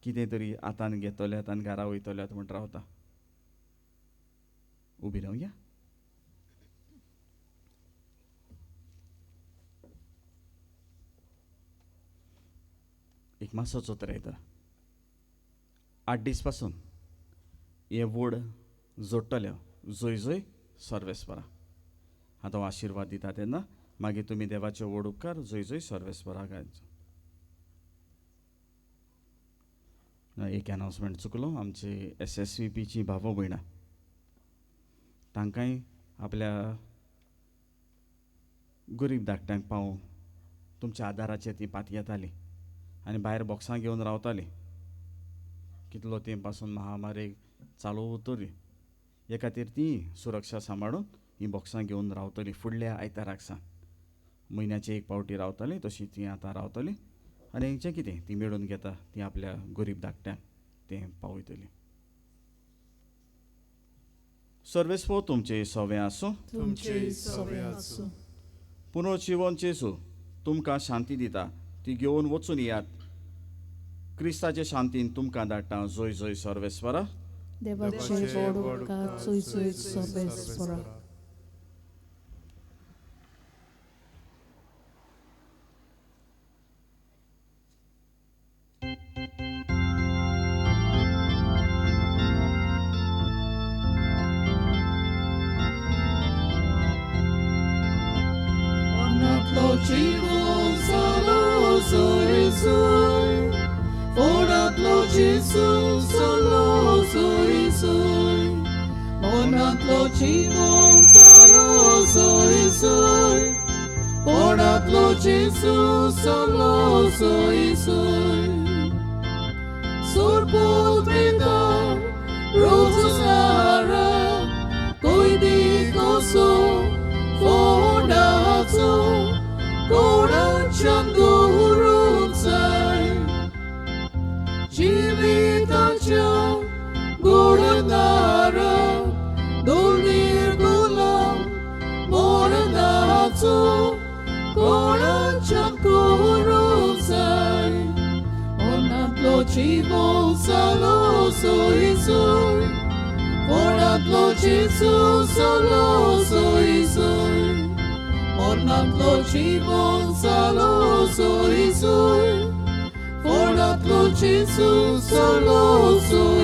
कितें तरी हातान घेतल्यात आनी घरा वयतल्यात म्हण रावता उबी रावया एक मातसो चोत्र येता 8 दीस पासून हे वड जोडटले जंय जंय सर्वेस्परा आतां आशिर्वाद दिता तेन्ना मागीर तुमी देवाचे वड उपकार जंय जंय सर्वेस्परा घालचो एक अनाउन्समेंट चुकलो आमचे SSVPची भाव भयणां तांकांय आपल्या गरीब धाकट्यांक पावोवंक तुमच्या आदाराचेर ती पात येताली आनी भायर बॉक्सां घेवन रावताली कितलो तेंप पासून महामारी चालू उरतली हे खातीर ती सुरक्षा सांबाळून ही बॉक्सां घेवन रावतली फुडल्या आयताराक सावन म्हयन्याचे एक पावटी रावताली तशी ती आतां रावतली आनी हेंचें कितें ती मेळून घेता ती आपल्या गरीब धाकट्यांक तें पावयतली सर्वेस्पो तुमचे सवे आसूं तुमचे सवे आसूं पुनर्जीवन जेजू तुमकां शांती दिता ती घेवन वचून येयात क्रिस्ताचे शांतीन तुमकां धाडटा जंय जंय सर्वेस्परा देवाचे वड उपकार जंय जंय सर्वेस्परा Ciwo salo zoi zoi Ponatlo Gesù solo zoi zoi Ponatlo ciwo salo zoi zoi Ponatlo Gesù solo zoi zoi Sorbo trida rozo sahara Koi di koso Fonazzo Korancan gurun say Civitacia Gordonara Dolnir gulam Moranazzo Korancan gurun say Onatlo civo salo soy soy Onatlo Gesù solo soy soy Onatlo ciwo salo soy soy Onatlo Gesù solo soy